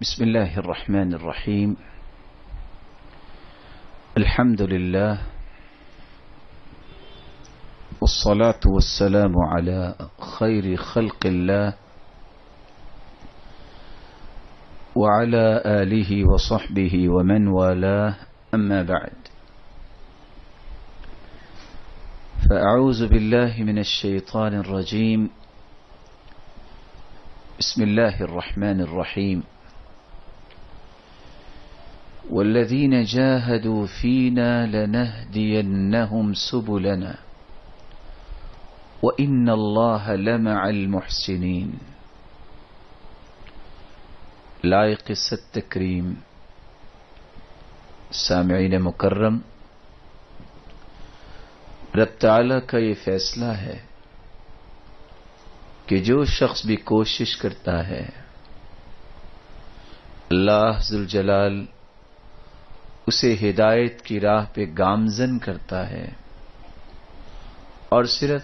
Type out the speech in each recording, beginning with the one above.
بسم الله الرحمن الرحيم. الحمد لله والصلاة والسلام على خير خلق الله وعلى آله وصحبه ومن والاه، أما بعد، فأعوذ بالله من الشيطان الرجيم. بسم الله الرحمن الرحيم. والذين جاهدوا فينا لنهدينهم سبلنا وإن الله لمع المحسنين. لائق التکریم سامعین مکرم، رب تعالی کا یہ فیصلہ ہے کہ جو شخص بھی کوشش کرتا ہے اللہ ذوالجلال اسے ہدایت کی راہ پہ گامزن کرتا ہے، اور صرف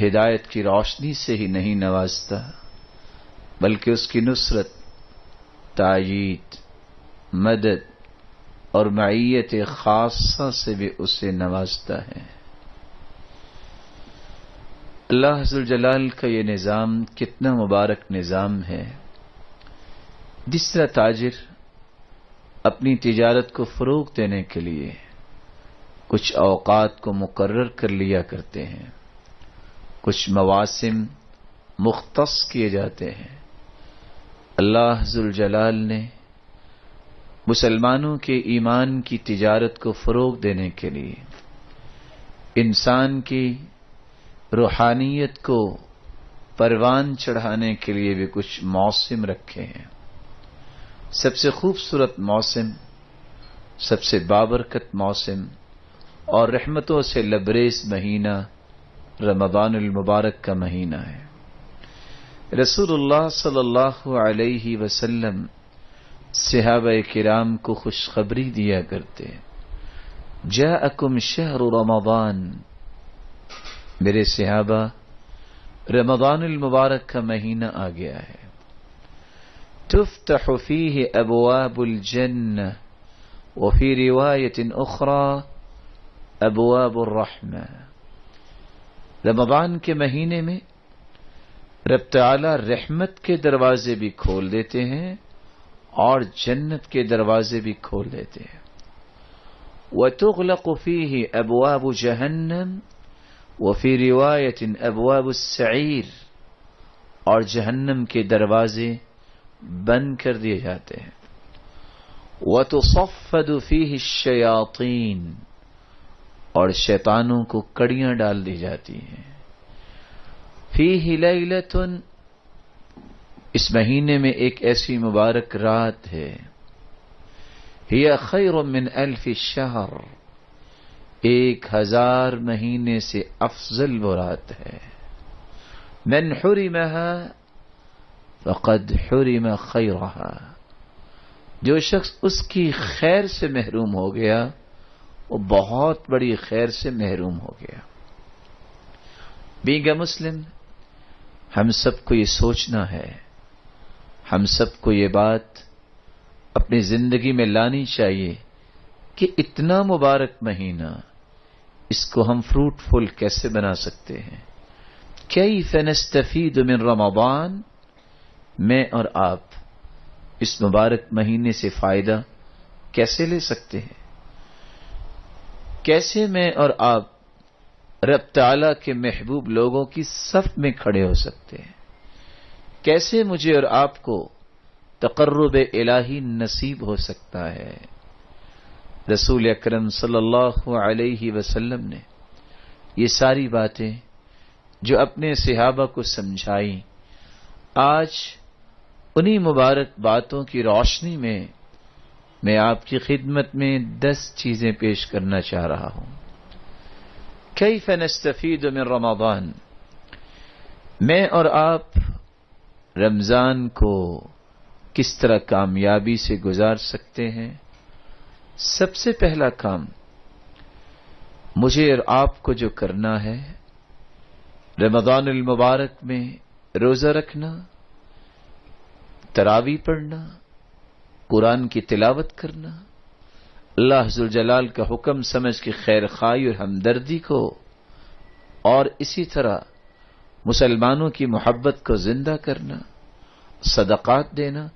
ہدایت کی روشنی سے ہی نہیں نوازتا بلکہ اس کی نصرت، تائید، مدد اور معیت خاصہ سے بھی اسے نوازتا ہے۔ اللہ ذوالجلال کا یہ نظام کتنا مبارک نظام ہے۔ جس طرح تاجر اپنی تجارت کو فروغ دینے کے لیے کچھ اوقات کو مقرر کر لیا کرتے ہیں، کچھ مواسم مختص کیے جاتے ہیں، اللہ ذوالجلال نے مسلمانوں کے ایمان کی تجارت کو فروغ دینے کے لیے انسان کی روحانیت کو پروان چڑھانے کے لیے بھی کچھ موسم رکھے ہیں۔ سب سے خوبصورت موسم، سب سے بابرکت موسم اور رحمتوں سے لبریز مہینہ رمضان المبارک کا مہینہ ہے۔ رسول اللہ صلی اللہ علیہ وسلم صحابہ کرام کو خوشخبری دیا کرتے، جاءکم شہر رمضان، میرے صحابہ رمضان المبارک کا مہینہ آ گیا ہے۔ تفتح فيه ابواب الجنہ وفي روایت اخرى ابواب الرحمہ۔ رمضان کے مہینے میں رب تعالی رحمت کے دروازے بھی کھول دیتے ہیں اور جنت کے دروازے بھی کھول دیتے ہیں۔ وتغلق فيه ابواب جہنم وفي روایت ابواب السعیر، اور جہنم کے دروازے بند کر دیے جاتے ہیں۔ وتصفد فيه الشیاطین، اور شیطانوں کو کڑیاں ڈال دی جاتی ہیں۔ فيه لیلۃ، اس مہینے میں ایک ایسی مبارک رات ہے، ہی خیر من الف شہر، 1000 مہینے سے افضل وہ رات ہے۔ من حرمها فقد حرم خیرها، جو شخص اس کی خیر سے محروم ہو گیا وہ بہت بڑی خیر سے محروم ہو گیا۔ بینگ مسلم، ہم سب کو یہ سوچنا ہے، ہم سب کو یہ بات اپنی زندگی میں لانی چاہیے کہ اتنا مبارک مہینہ، اس کو ہم فروٹفل کیسے بنا سکتے ہیں۔ کیف نستفید من رمضان، میں اور آپ اس مبارک مہینے سے فائدہ کیسے لے سکتے ہیں؟ کیسے میں اور آپ رب تعالیٰ کے محبوب لوگوں کی صف میں کھڑے ہو سکتے ہیں؟ کیسے مجھے اور آپ کو تقرب الہی نصیب ہو سکتا ہے؟ رسول اکرم صلی اللہ علیہ وسلم نے یہ ساری باتیں جو اپنے صحابہ کو سمجھائی، آج انہی مبارک باتوں کی روشنی میں آپ کی خدمت میں 10 چیزیں پیش کرنا چاہ رہا ہوں۔ کیف نستفید من رمضان، میں اور آپ رمضان کو کس طرح کامیابی سے گزار سکتے ہیں؟ سب سے پہلا کام مجھے اور آپ کو جو کرنا ہے، رمضان المبارک میں روزہ رکھنا، تراوی پڑھنا، قرآن کی تلاوت کرنا، اللہ ذوالجلال کا حکم سمجھ کے خیر خواہی اور ہمدردی کو، اور اسی طرح مسلمانوں کی محبت کو زندہ کرنا، صدقات دینا،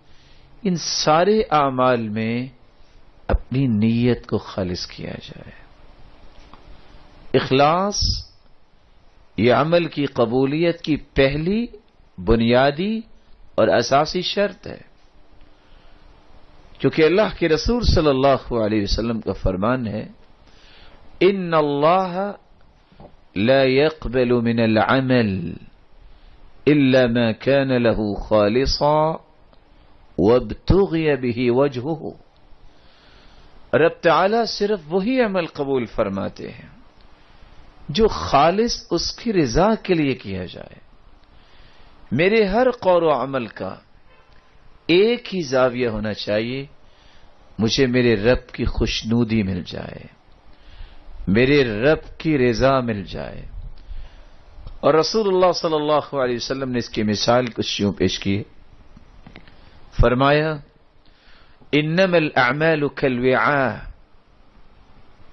ان سارے اعمال میں اپنی نیت کو خالص کیا جائے۔ اخلاص یہ عمل کی قبولیت کی پہلی بنیادی اور اساسی شرط ہے، کیونکہ اللہ کے رسول صلی اللہ علیہ وسلم کا فرمان ہے، ان اللہ لا يقبل من العمل الا ما كان له خالصا وابتغي به وجهه۔ رب تعالی صرف وہی عمل قبول فرماتے ہیں جو خالص اس کی رضا کے لیے کیا جائے۔ میرے ہر قول و عمل کا ایک ہی زاویہ ہونا چاہیے، مجھے میرے رب کی خوشنودی مل جائے، میرے رب کی رضا مل جائے۔ اور رسول اللہ صلی اللہ علیہ وسلم نے اس کی مثال کچھ یوں پیش کی، فرمایا انما الاعمال كالوعاء،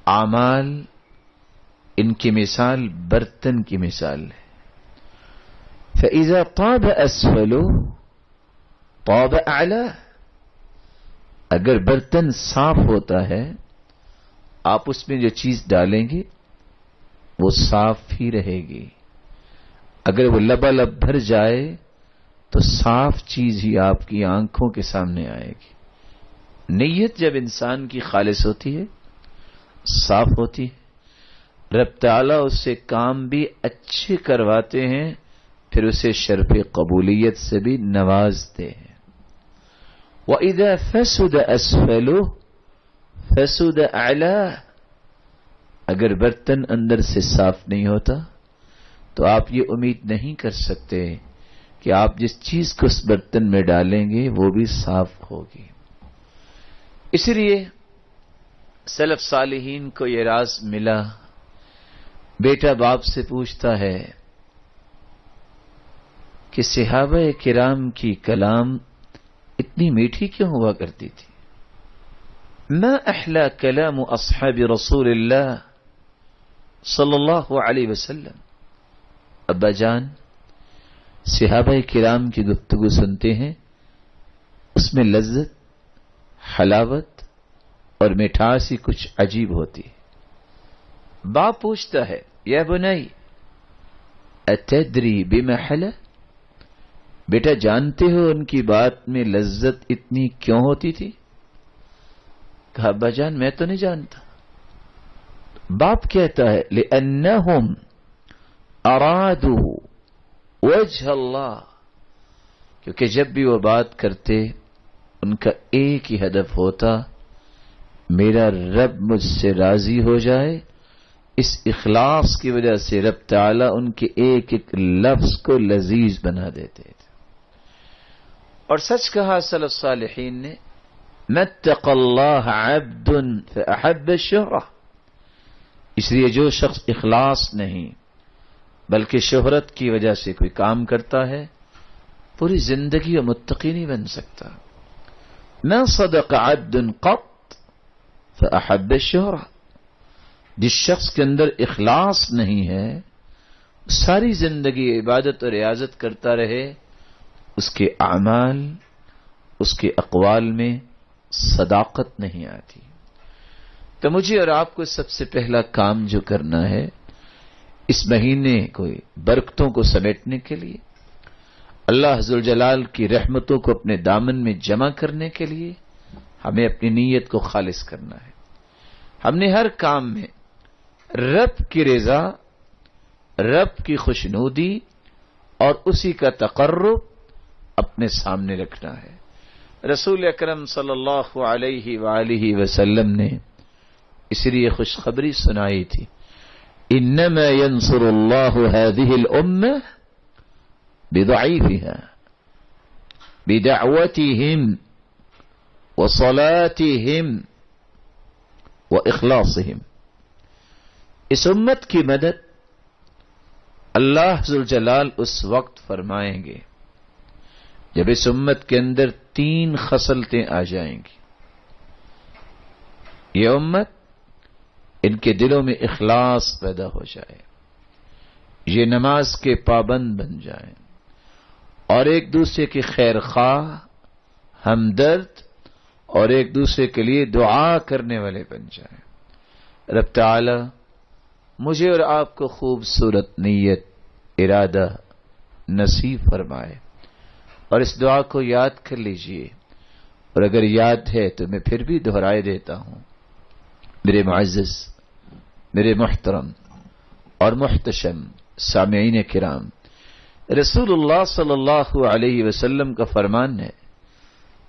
اعمال ان کی مثال برتن کی مثال ہے، فإذا طاب أسفله طاب أعلاه، اگر برتن صاف ہوتا ہے آپ اس میں جو چیز ڈالیں گے وہ صاف ہی رہے گی، اگر وہ لبالب بھر جائے تو صاف چیز ہی آپ کی آنکھوں کے سامنے آئے گی۔ نیت جب انسان کی خالص ہوتی ہے، صاف ہوتی ہے، رب تعالیٰ اس سے کام بھی اچھے کرواتے ہیں، پھر اسے شرف قبولیت سے بھی نوازتے ہیں۔ وَإِذَا فَسُدَ أَسْفَلُهُ فَسُدَ أَعْلَاهُ، اگر برتن اندر سے صاف نہیں ہوتا تو آپ یہ امید نہیں کر سکتے کہ آپ جس چیز کو اس برتن میں ڈالیں گے وہ بھی صاف ہوگی۔ اس لیے سلف صالحین کو یہ راز ملا، بیٹا باپ سے پوچھتا ہے کہ صحابہ کرام کی کلام اتنی میٹھی کیوں ہوا کرتی تھی؟ ما احلا کلام اصحاب رسول اللہ صلی اللہ علیہ وسلم۔ ابا جان، صحابہ کرام کی گفتگو سنتے ہیں، اس میں لذت، حلاوت اور مٹھاس ہی کچھ عجیب ہوتی ہے۔ باپ پوچھتا ہے، یا بنائی اتدری بما حلا، بیٹا جانتے ہو ان کی بات میں لذت اتنی کیوں ہوتی تھی؟ کہا ابا جان میں تو نہیں جانتا۔ باپ کہتا ہے لأنہم ارادوا وجہ اللہ، کیونکہ جب بھی وہ بات کرتے ان کا ایک ہی ہدف ہوتا، میرا رب مجھ سے راضی ہو جائے۔ اس اخلاص کی وجہ سے رب تعالیٰ ان کے ایک ایک لفظ کو لذیذ بنا دیتے تھے۔ اور سچ کہا سلف صالحین نے، مَتَّقَ اللَّهَ عَبْدٌ فَأَحَبَّ الشُّهْرَةَ، اس لیے جو شخص اخلاص نہیں بلکہ شہرت کی وجہ سے کوئی کام کرتا ہے پوری زندگی وہ متقی نہیں بن سکتا۔ مَا صَدَقَ عَبْدٌ قَطْ فَأَحَبَّ الشُّهْرَةَ، جس شخص کے اندر اخلاص نہیں ہے ساری زندگی عبادت اور ریاضت کرتا رہے، اس کے اعمال، اس کے اقوال میں صداقت نہیں آتی۔ تو مجھے اور آپ کو سب سے پہلا کام جو کرنا ہے، اس مہینے کو برکتوں کو سمیٹنے کے لیے، اللہ ذوالجلال کی رحمتوں کو اپنے دامن میں جمع کرنے کے لیے ہمیں اپنی نیت کو خالص کرنا ہے۔ ہم نے ہر کام میں رب کی رضا، رب کی خوشنودی اور اسی کا تقرب اپنے سامنے رکھنا ہے۔ رسول اکرم صلی اللہ علیہ وآلہ وسلم نے اس لیے خوشخبری سنائی تھی، انما ينصر الله هذه الامه بضعيفها بدعوتهم وصلاتهم واخلاصهم، اس امت کی مدد اللہ ذوالجلال اس وقت فرمائیں گے جب اس امت کے اندر 3 خصلتیں آ جائیں گی، یہ امت، ان کے دلوں میں اخلاص پیدا ہو جائے، یہ نماز کے پابند بن جائیں اور ایک دوسرے کے خیر خواہ، ہمدرد اور ایک دوسرے کے لیے دعا کرنے والے بن جائیں۔ رب تعالی مجھے اور آپ کو خوبصورت نیت، ارادہ نصیب فرمائے، اور اس دعا کو یاد کر لیجئے، اور اگر یاد ہے تو میں پھر بھی دہرائے دیتا ہوں۔ میرے معزز، میرے محترم اور محتشم سامعین کرام، رسول اللہ صلی اللہ علیہ وسلم کا فرمان ہے،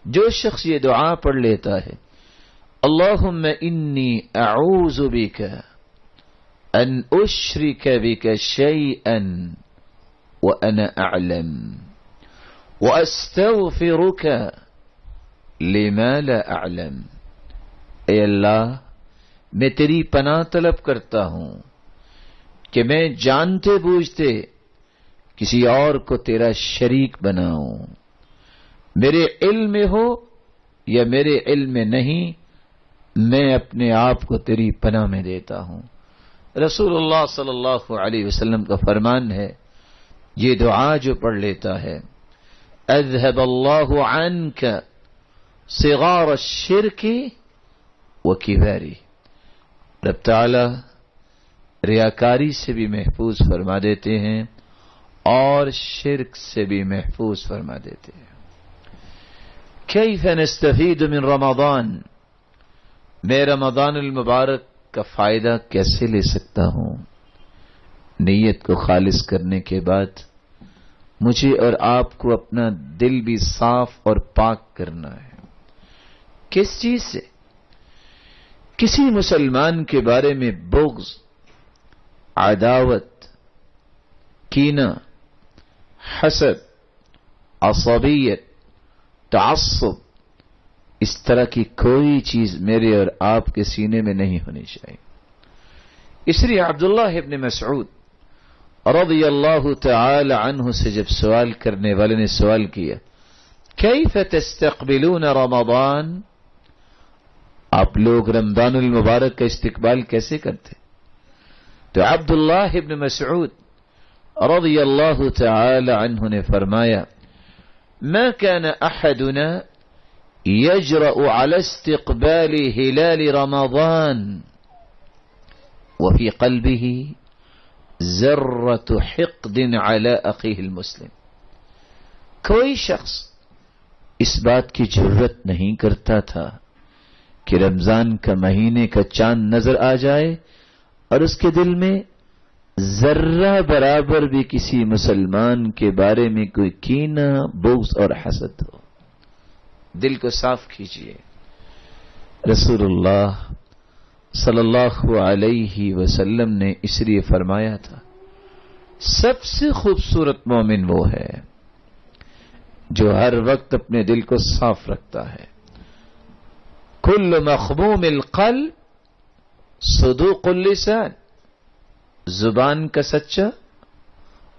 جو شخص یہ دعا پڑھ لیتا ہے، اللہم انی اعوذ بک ان اشرک بک شیئا وانا اعلم واستغفرک لما لا اعلم، اے اللہ میں تیری پناہ طلب کرتا ہوں کہ میں جانتے بوجھتے کسی اور کو تیرا شریک بناؤں، میرے علم میں ہو یا میرے علم میں نہیں، میں اپنے آپ کو تیری پناہ میں دیتا ہوں۔ رسول اللہ صلی اللہ علیہ وسلم کا فرمان ہے، یہ دعا جو پڑھ لیتا ہے، اذهب اللہ عنک صغار الشرک وکبارہ، رب تعالی ریاکاری سے بھی محفوظ فرما دیتے ہیں اور شرک سے بھی محفوظ فرما دیتے ہیں۔ کیف نستفید من رمضان، میں رمضان المبارک کا فائدہ کیسے لے سکتا ہوں؟ نیت کو خالص کرنے کے بعد مجھے اور آپ کو اپنا دل بھی صاف اور پاک کرنا ہے۔ کس چیز سے؟ کسی مسلمان کے بارے میں بغض، عداوت، کینہ، حسد، عصبیت، تعصب، اس طرح کی کوئی چیز میرے اور آپ کے سینے میں نہیں ہونی چاہیے۔ اس لیے عبداللہ ابن مسعود رضی اللہ تعالی عنہ سے جب سوال کرنے والے نے سوال کیا، کیف تستقبلون رمضان، آپ لوگ رمضان المبارک کا استقبال کیسے کرتے؟ تو عبداللہ ابن مسعود رضی اللہ تعالی عنہ نے فرمایا، ما كان احدنا يجرأ على استقبال هلال رمضان وفي قلبه ذرة حقد على أخيه المسلم، کوئی شخص اس بات کی جرت نہیں کرتا تھا کہ رمضان کا مہینے کا چاند نظر آ جائے اور اس کے دل میں ذرہ برابر بھی کسی مسلمان کے بارے میں کوئی کینہ، بغض اور حسد ہو۔ دل کو صاف کیجیے۔ رسول اللہ صلی اللہ علیہ وسلم نے اس لیے فرمایا تھا، سب سے خوبصورت مومن وہ ہے جو ہر وقت اپنے دل کو صاف رکھتا ہے۔ کل مخموم القلب صدوق اللسان، زبان کا سچا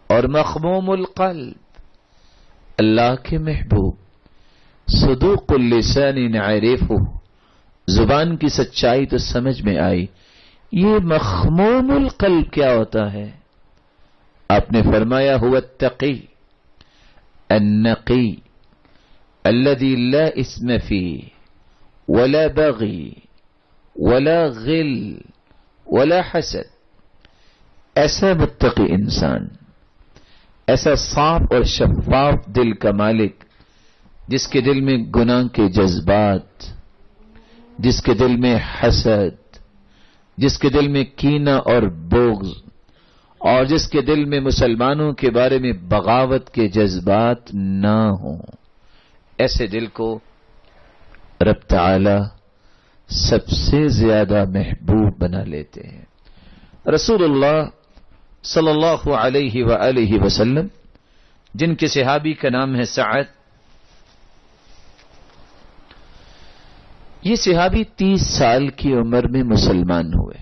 اور مخموم القلب، اللہ کے محبوب، صدوق اللسان نعرفہ، زبان کی سچائی تو سمجھ میں آئی، یہ مخموم القلب کیا ہوتا ہے؟ آپ نے فرمایا هو التقی النقی الذي لا اسم فيه ولا بغي ولا غل ولا حسد، ایسا متقی انسان، ایسا صاف اور شفاف دل کا مالک، جس کے دل میں گناہ کے جذبات، جس کے دل میں حسد، جس کے دل میں کینہ اور بغض، اور جس کے دل میں مسلمانوں کے بارے میں بغاوت کے جذبات نہ ہوں، ایسے دل کو رب تعالی سب سے زیادہ محبوب بنا لیتے ہیں۔ رسول اللہ صلی اللہ علیہ وآلہ وسلم، جن کے صحابی کا نام ہے سعد، یہ صحابی 30 سال کی عمر میں مسلمان ہوئے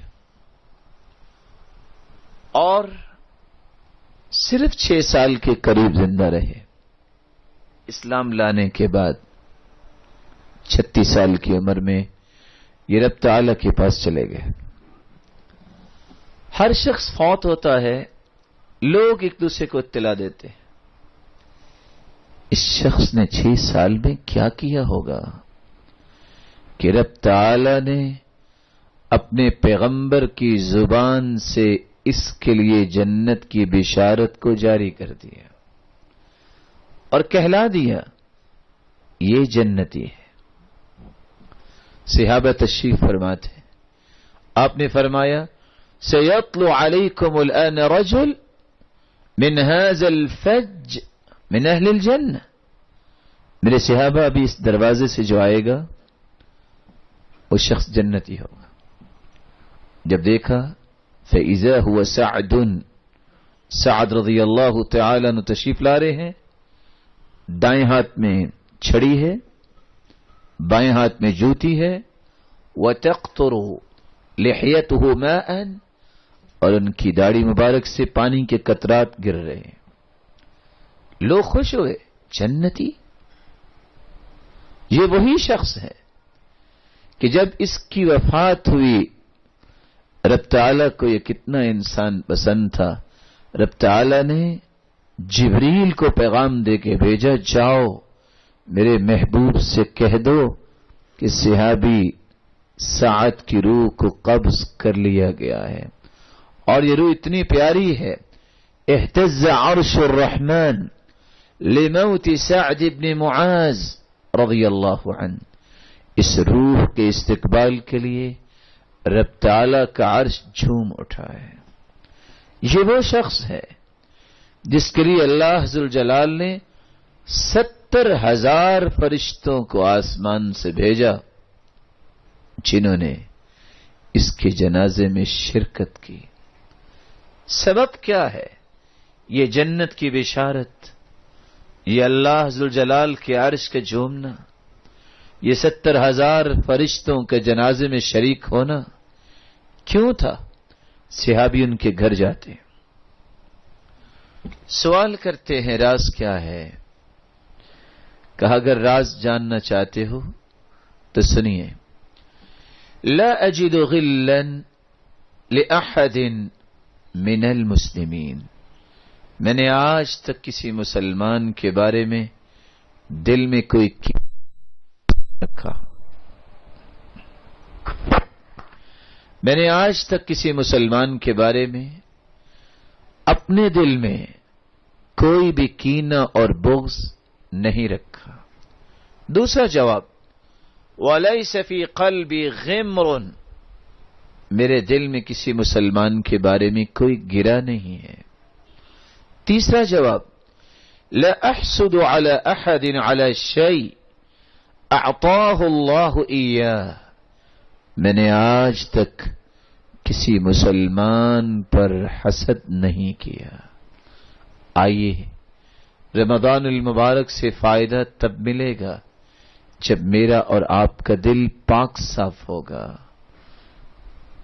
اور صرف 6 سال کے قریب زندہ رہے۔ اسلام لانے کے بعد 36 سال کی عمر میں یہ رب تعالیٰ کے پاس چلے گئے. ہر شخص فوت ہوتا ہے، لوگ ایک دوسرے کو اطلاع دیتے ہیں. اس شخص نے 6 سال میں کیا کیا ہوگا کہ رب تعالیٰ نے اپنے پیغمبر کی زبان سے اس کے لیے جنت کی بشارت کو جاری کر دیا اور کہلا دیا یہ جنتی ہے. صحابہ تشریف فرماتے ہیں، آپ نے فرمایا سيطلع عليكم الآن رجل من هذا الفج من اہل الجنہ. میرے صحابہ ابھی اس دروازے سے جو آئے گا وہ شخص جنتی ہوگا. جب دیکھا فإذا هو سعد رضی اللہ تعالی عنہ تشریف لا رہے ہیں. دائیں ہاتھ میں چھڑی ہے، بائیں ہاتھ میں جوتی ہے. وتقطر لحيته ماء، اور ان کی داڑھی مبارک سے پانی کے قطرات گر رہے ہیں. لوگ خوش ہوئے، جنتی. یہ وہی شخص ہے کہ جب اس کی وفات ہوئی، رب تعالیٰ کو یہ کتنا انسان پسند تھا، رب تعالیٰ نے جبریل کو پیغام دے کے بھیجا، جاؤ میرے محبوب سے کہہ دو کہ صحابی سعد کی روح کو قبض کر لیا گیا ہے. اور یہ روح اتنی پیاری ہے، اہتز عرش الرحمن لموت سعد بن معاذ رضی اللہ عنہ. اس روح کے استقبال کے لیے رب تعالیٰ کا عرش جھوم اٹھا ہے. یہ وہ شخص ہے جس کے لیے اللہ ذوالجلال نے 70,000 فرشتوں کو آسمان سے بھیجا، جنہوں نے اس کے جنازے میں شرکت کی. سبب کیا ہے؟ یہ جنت کی بشارت، یہ اللہ ذوالجلال کے عرش کا جھومنا، یہ 70,000 فرشتوں کے جنازے میں شریک ہونا. کیوں تھا؟ صحابی ان کے گھر جاتے، سوال کرتے ہیں راز کیا ہے؟ کہا اگر راز جاننا چاہتے ہو تو سنیے. لا اجد غلا لأحد من المسلمین، میں نے آج تک کسی مسلمان کے بارے میں دل میں کوئی رکھا، میں نے آج تک کسی مسلمان کے بارے میں اپنے دل میں کوئی بھی کینہ اور بغض نہیں رکھا. دوسرا جواب، وَلَيْسَ فِي قَلْبِي غِمْرٌ، میرے دل میں کسی مسلمان کے بارے میں کوئی گرہ نہیں ہے. تیسرا جواب، لا احسد على احد على شيء اعطاه الله اياه، میں نے آج تک کسی مسلمان پر حسد نہیں کیا. آئیے رمضان المبارک سے فائدہ تب ملے گا جب میرا اور آپ کا دل پاک صاف ہوگا.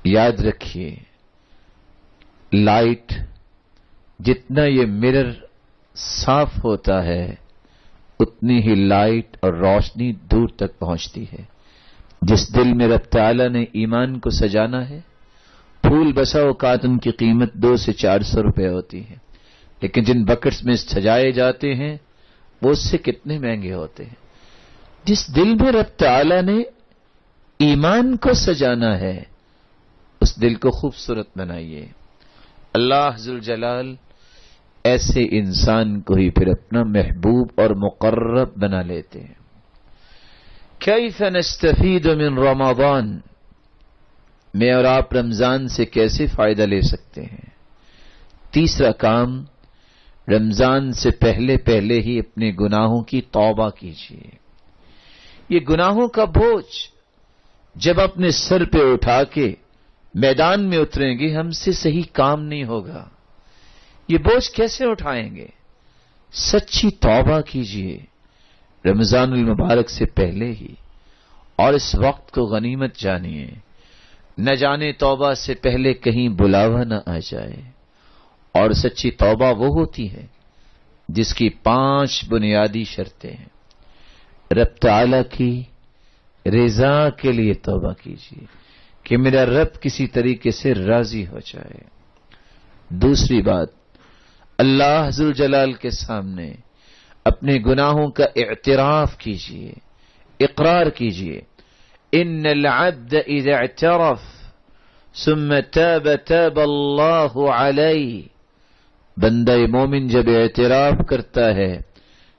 یاد رکھیے، لائٹ جتنا یہ مرر صاف ہوتا ہے اتنی ہی لائٹ اور روشنی دور تک پہنچتی ہے. جس دل میں رب تعالیٰ نے ایمان کو سجانا ہے، پھول بسا اوقات ان کی قیمت 200 سے 400 روپے ہوتی ہے، لیکن جن بکٹس میں سجائے جاتے ہیں وہ اس سے کتنے مہنگے ہوتے ہیں. جس دل میں رب تعالیٰ نے ایمان کو سجانا ہے اس دل کو خوبصورت بنائیے. اللہ ذوالجلال ایسے انسان کو ہی پھر اپنا محبوب اور مقرب بنا لیتے ہیں. کیف نستفید من رمضان، میں اور آپ رمضان سے کیسے فائدہ لے سکتے ہیں؟ تیسرا کام، رمضان سے پہلے پہلے ہی اپنے گناہوں کی توبہ کیجیے. یہ گناہوں کا بوجھ جب اپنے سر پہ اٹھا کے میدان میں اتریں گے ہم سے صحیح کام نہیں ہوگا. یہ بوجھ کیسے اٹھائیں گے؟ سچی توبہ کیجیے رمضان المبارک سے پہلے ہی، اور اس وقت کو غنیمت جانیے. نہ جانے توبہ سے پہلے کہیں بلاوا نہ آ جائے. اور سچی توبہ وہ ہوتی ہے جس کی 5 بنیادی شرطیں ہیں. رب تعالی کی رضا کے لیے توبہ کیجیے کہ میرا رب کسی طریقے سے راضی ہو جائے. دوسری بات، اللہ ذوالجلال کے سامنے اپنے گناہوں کا اعتراف کیجیے، اقرار کیجیے. ان العبد اذا اعترف ثم تاب تاب اللہ علیہ. بندہ مومن جب اعتراف کرتا ہے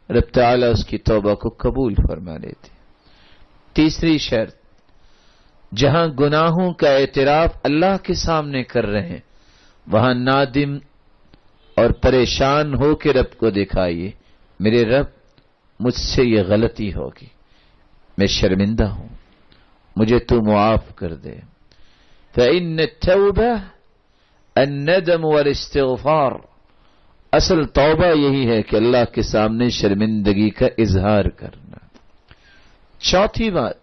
رب تعالی اس کی توبہ کو قبول فرما لیتے. تیسری شرط، جہاں گناہوں کا اعتراف اللہ کے سامنے کر رہے ہیں وہاں نادم اور پریشان ہو کے رب کو دکھائیے، میرے رب مجھ سے یہ غلطی ہوگی، میں شرمندہ ہوں، مجھے تو معاف کر دے. فإن التوبة الندم والاستغفار. اصل توبہ یہی ہے کہ اللہ کے سامنے شرمندگی کا اظہار کرنا. چوتھی بات،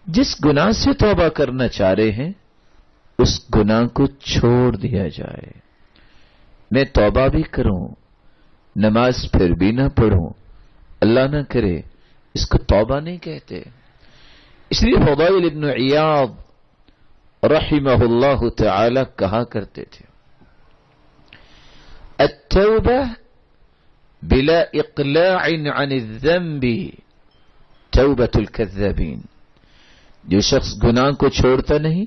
جس گناہ سے توبہ کرنا چاہ رہے ہیں اس گناہ کو چھوڑ دیا جائے. میں توبہ بھی کروں، نماز پھر بھی نہ پڑھوں، اللہ نہ کرے، اس کو توبہ نہیں کہتے. اس لیے فضیل ابن عیاض رحمہ اللہ تعالی کہا کرتے تھے، التوبہ بلا اقلاع عن الذنب توبۃ الکذابین. جو شخص گناہ کو چھوڑتا نہیں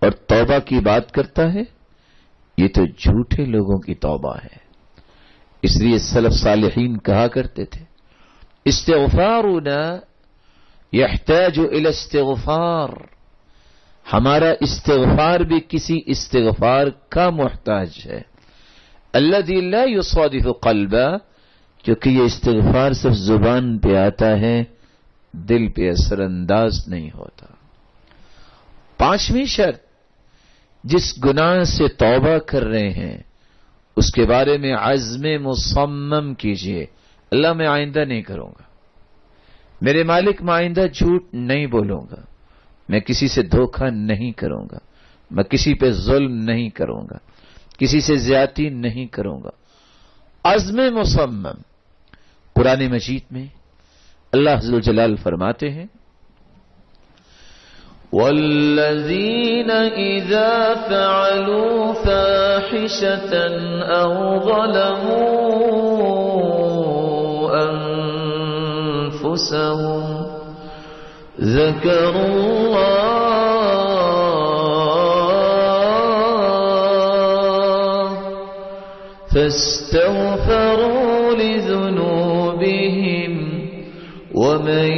اور توبہ کی بات کرتا ہے یہ تو جھوٹے لوگوں کی توبہ ہے. اس لیے سلف صالحین کہا کرتے تھے، استغفارنا یحتاج الی استغفار. ہمارا استغفار بھی کسی استغفار کا محتاج ہے. الذی لا یصادف قلبا، کیونکہ یہ استغفار صرف زبان پہ آتا ہے، دل پہ اثر انداز نہیں ہوتا. 5ویں شرط، جس گناہ سے توبہ کر رہے ہیں اس کے بارے میں عزم مصمم کیجئے، اللہ میں آئندہ نہیں کروں گا، میرے مالک میں آئندہ جھوٹ نہیں بولوں گا، میں کسی سے دھوکہ نہیں کروں گا، میں کسی پہ ظلم نہیں کروں گا، کسی سے زیادتی نہیں کروں گا. عزم مصمم. قرآن مجید میں اللہ عز و جلال فرماتے ہیں، وَالَّذِينَ إِذَا فَعَلُوا فَاحِشَةً أَوْ ظَلَمُوا أَنفُسَهُمْ ذَكَرُوا اللَّهَ فَاسْتَغْفَرُوا لِذُنُوبِهِمْ وَمَن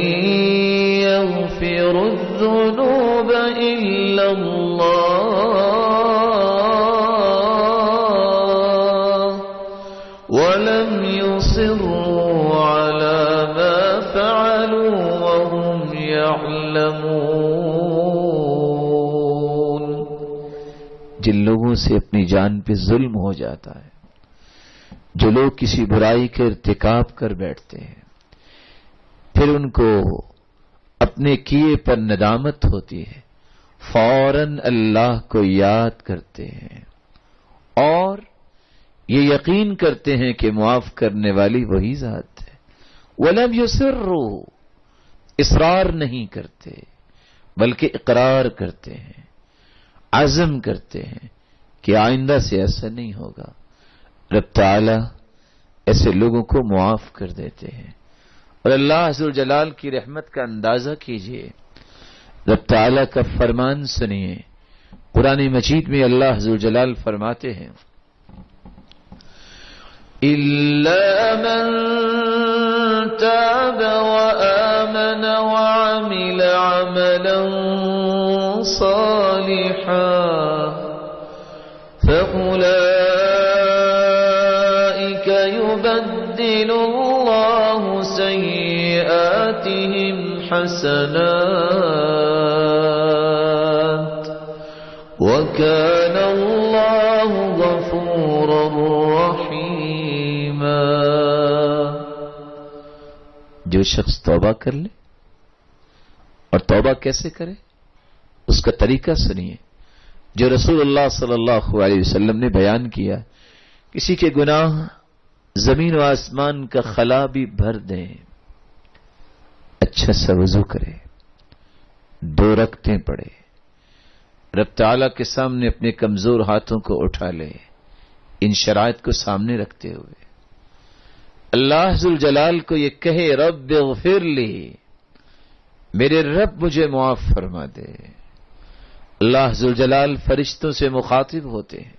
يَغْفِرُ الذُّنُوبَ إِلَّا اللَّهُ وَلَمْ يُصِرُّوا عَلَى مَا فَعَلُوا وَهُمْ يَعْلَمُونَ. جن لوگوں سے اپنی جان پہ ظلم ہو جاتا ہے، جو لوگ کسی برائی کے ارتکاب کر بیٹھتے ہیں، پھر ان کو اپنے کیے پر ندامت ہوتی ہے، فوراً اللہ کو یاد کرتے ہیں اور یہ یقین کرتے ہیں کہ معاف کرنے والی وہی ذات ہے. وَلَمْ يُصِرُّوا، اصرار نہیں کرتے بلکہ اقرار کرتے ہیں، عزم کرتے ہیں کہ آئندہ سے ایسا نہیں ہوگا. رب تعالی ایسے لوگوں کو معاف کر دیتے ہیں. اور اللہ عز و جلال کی رحمت کا اندازہ کیجئے. رب تعالی کا فرمان سنیے. قرآن مجید میں اللہ عز و جلال فرماتے ہیں، إِلَّا مَن تَابَ وَآمَنَ وَعَمِلَ عَمَلًا صَالِحًا فَأُولَئِكَ يُبَدِّلُ اللَّهُ سَيِّئَاتِهِمْ حَسَنَاتٍ وَكَانَ اللَّهُ غَفُورًا رَحِيمًا. جو شخص توبہ کر لے، اور توبہ کیسے کرے اس کا طریقہ سنیے جو رسول اللہ صلی اللہ علیہ وسلم نے بیان کیا. کسی کے گناہ زمین و آسمان کا خلا بھی بھر دیں، اچھا سا وضو کرے، 2 رکعتیں پڑھے، رب تعالیٰ کے سامنے اپنے کمزور ہاتھوں کو اٹھا لے، ان شرائط کو سامنے رکھتے ہوئے اللہ ذوالجلال کو یہ کہے رب اغفر لی، میرے رب مجھے معاف فرما دے۔ اللہ ذوالجلال فرشتوں سے مخاطب ہوتے ہیں،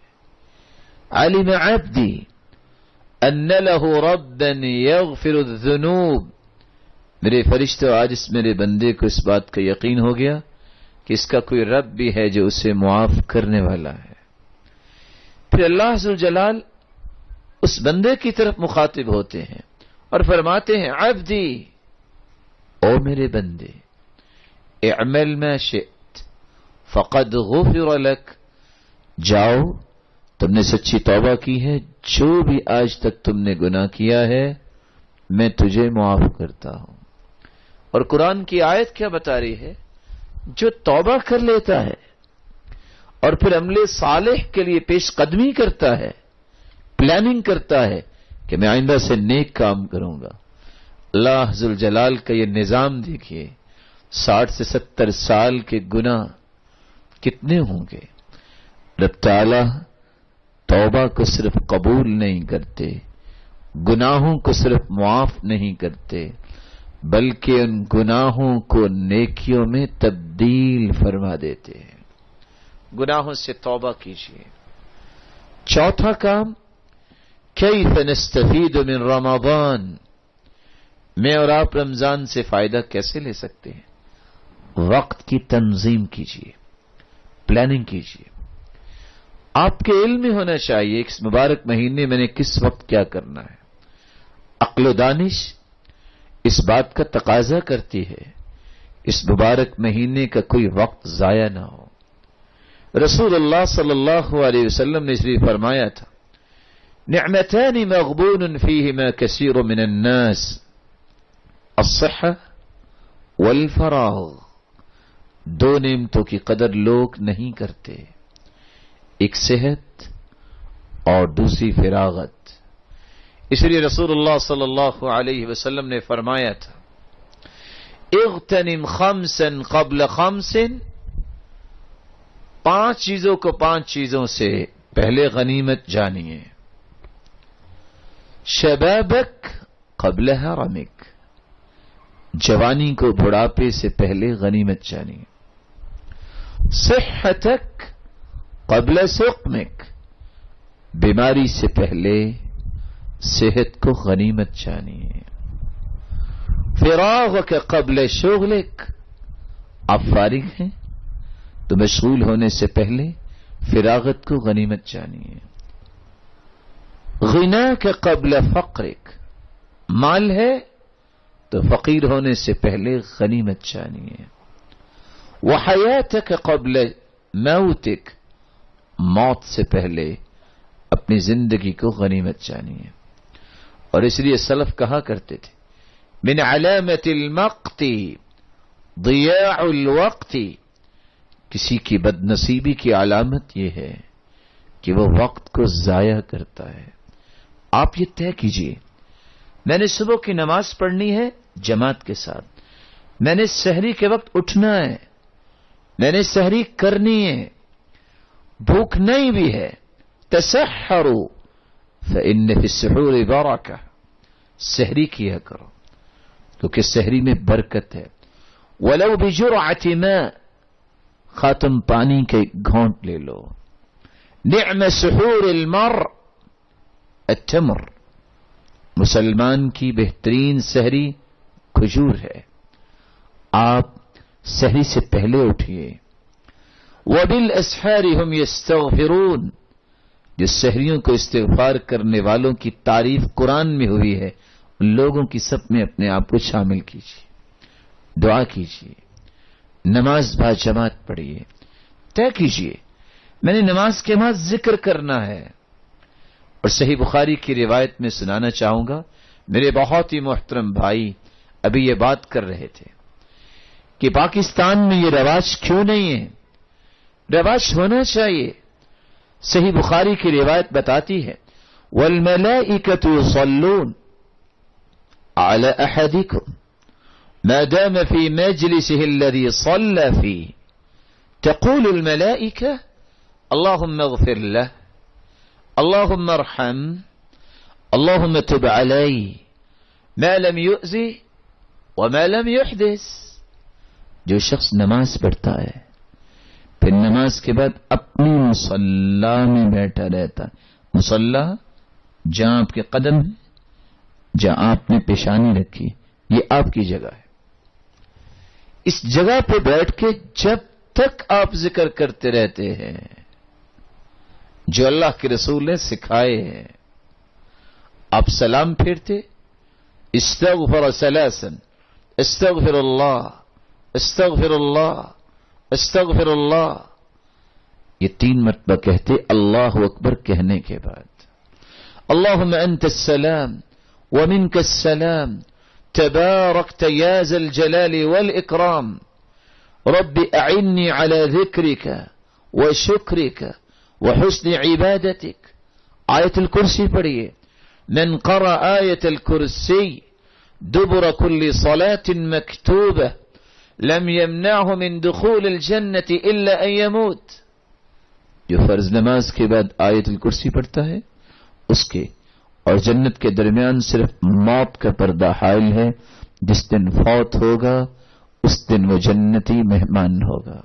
علم عبدی ان له ربا یغفر الذنوب، میرے فرشتوں آج اس میرے بندے کو اس بات کا یقین ہو گیا کہ اس کا کوئی رب بھی ہے جو اسے معاف کرنے والا ہے۔ پھر اللہ ذوالجلال اس بندے کی طرف مخاطب ہوتے ہیں اور فرماتے ہیں عبدی، او میرے بندے، اعمل ما شئت فقد غفر لک، جاؤ تم نے سچی توبہ کی ہے، جو بھی آج تک تم نے گناہ کیا ہے میں تجھے معاف کرتا ہوں۔ اور قرآن کی آیت کیا بتا رہی ہے؟ جو توبہ کر لیتا ہے اور پھر عمل صالح کے لیے پیش قدمی کرتا ہے، پلاننگ کرتا ہے کہ میں آئندہ سے نیک کام کروں گا، اللہ ذوالجلال کا یہ نظام دیکھیے، 60 سے 70 سال کے گناہ کتنے ہوں گے، رب تعالی توبہ کو صرف قبول نہیں کرتے، گناہوں کو صرف معاف نہیں کرتے، بلکہ ان گناہوں کو نیکیوں میں تبدیل فرما دیتے ہیں۔ گناہوں سے توبہ کیجیے۔ چوتھا کام، کیف نستفید من رمضان، میں اور آپ رمضان سے فائدہ کیسے لے سکتے ہیں؟ وقت کی تنظیم کیجیے، پلاننگ کیجیے۔ آپ کے علم میں ہونا چاہیے کہ اس مبارک مہینے میں نے کس وقت کیا کرنا ہے۔ عقل و دانش اس بات کا تقاضا کرتی ہے اس مبارک مہینے کا کوئی وقت ضائع نہ ہو۔ رسول اللہ صلی اللہ علیہ وسلم نے اس لیے فرمایا تھا، نعمتان مغبون فیہما کثیر من الناس، الصحہ والفراغ، 2 نعمتوں کی قدر لوگ نہیں کرتے، ایک صحت اور دوسری فراغت۔ اس لیے رسول اللہ صلی اللہ علیہ وسلم نے فرمایا تھا، اغتنم 5 قبل 5، 5 چیزوں کو 5 چیزوں سے پہلے غنیمت جانیے، شبابک قبل حرمک، جوانی کو بڑھاپے سے پہلے غنیمت جانیے، صحتک قبل سقمک، بیماری سے پہلے صحت کو غنیمت جانیے، فراغک قبل شغلک، آپ فارغ ہیں تو مشغول ہونے سے پہلے فراغت کو غنیمت جانیے، غناک قبل فقرک، مال ہے تو فقیر ہونے سے پہلے غنیمت جانیے، وحیاتک قبل موتک، موت سے پہلے اپنی زندگی کو غنیمت جانیے۔ اور اس لیے سلف کہا کرتے تھے، من علامت المقت ضیاع الوقت، کسی کی بد نصیبی کی علامت یہ ہے کہ وہ وقت کو ضائع کرتا ہے۔ آپ یہ طے کیجئے، میں نے صبح کی نماز پڑھنی ہے جماعت کے ساتھ، میں نے سحری کے وقت اٹھنا ہے، میں نے سحری کرنی ہے، بھوک نہیں بھی ہے، تسحروا فإن فی السحور برکہ، سحری کیا کرو کیونکہ سحری میں برکت ہے، ولو بجرعۃ ماء، خاتم پانی کے گھونٹ لے لو، نعم سحور المرء التمر، مسلمان کی بہترین سحری کھجور ہے، آپ سحری سے پہلے اٹھیے، وبالاسحار هم يستغفرون، جو سحریوں کو استغفار کرنے والوں کی تعریف قرآن میں ہوئی ہے، ان لوگوں کی سب میں اپنے آپ کو شامل کیجیے، دعا کیجیے، نماز با جماعت پڑھیے، طے کیجیے میں نے نماز کے بعد ذکر کرنا ہے۔ اور صحیح بخاری کی روایت میں سنانا چاہوں گا، میرے بہت ہی محترم بھائی ابھی یہ بات کر رہے تھے کہ پاکستان میں یہ رواج کیوں نہیں ہے، رواج ہونا چاہیے۔ صحیح بخاری کی روایت بتاتی ہے، والملائكة يصلون على أحدكم ما دام في مجلسه الذي صلى فيه تقول الملائكة اللهم اغفر له اللهم ارحم اللهم تب عليه ما لم يؤذي وما لم يحدث. جو شخص نماز پڑھتا ہے پھر نماز کے بعد اپنی مصلی میں بیٹھا رہتا ہے. مصلی جہاں آپ کے قدم ہے جہاں آپ نے پیشانی رکھی یہ آپ کی جگہ ہے. اس جگہ پہ بیٹھ کے جب تک آپ ذکر کرتے رہتے ہیں جو اللہ کے رسول نے سکھائے ہیں. آپ سلام پھیرتے استغفر ثلاثا استغفر اللہ استغفر اللہ استغفر اللہ یہ 3 مرتبہ کہتے اللہ اکبر کہنے کے بعد اللہم انت السلام ومنك السلام تباركت يا ذا الجلال والإكرام رب أعني على ذكرك وشكرك وحسن عبادتك. آية الكرسي پڑھیے. من قرأ آية الكرسي دبر كل صلاة مكتوبة لم يمنعه من دخول الجنة إلا أن يموت. جو فرض نماز کے بعد آیت الکرسی پڑھتا ہے اس کے اور جنت کے درمیان صرف موت کا پردہ حائل ہے. جس دن فوت ہوگا اس دن وہ جنتی مہمان ہوگا.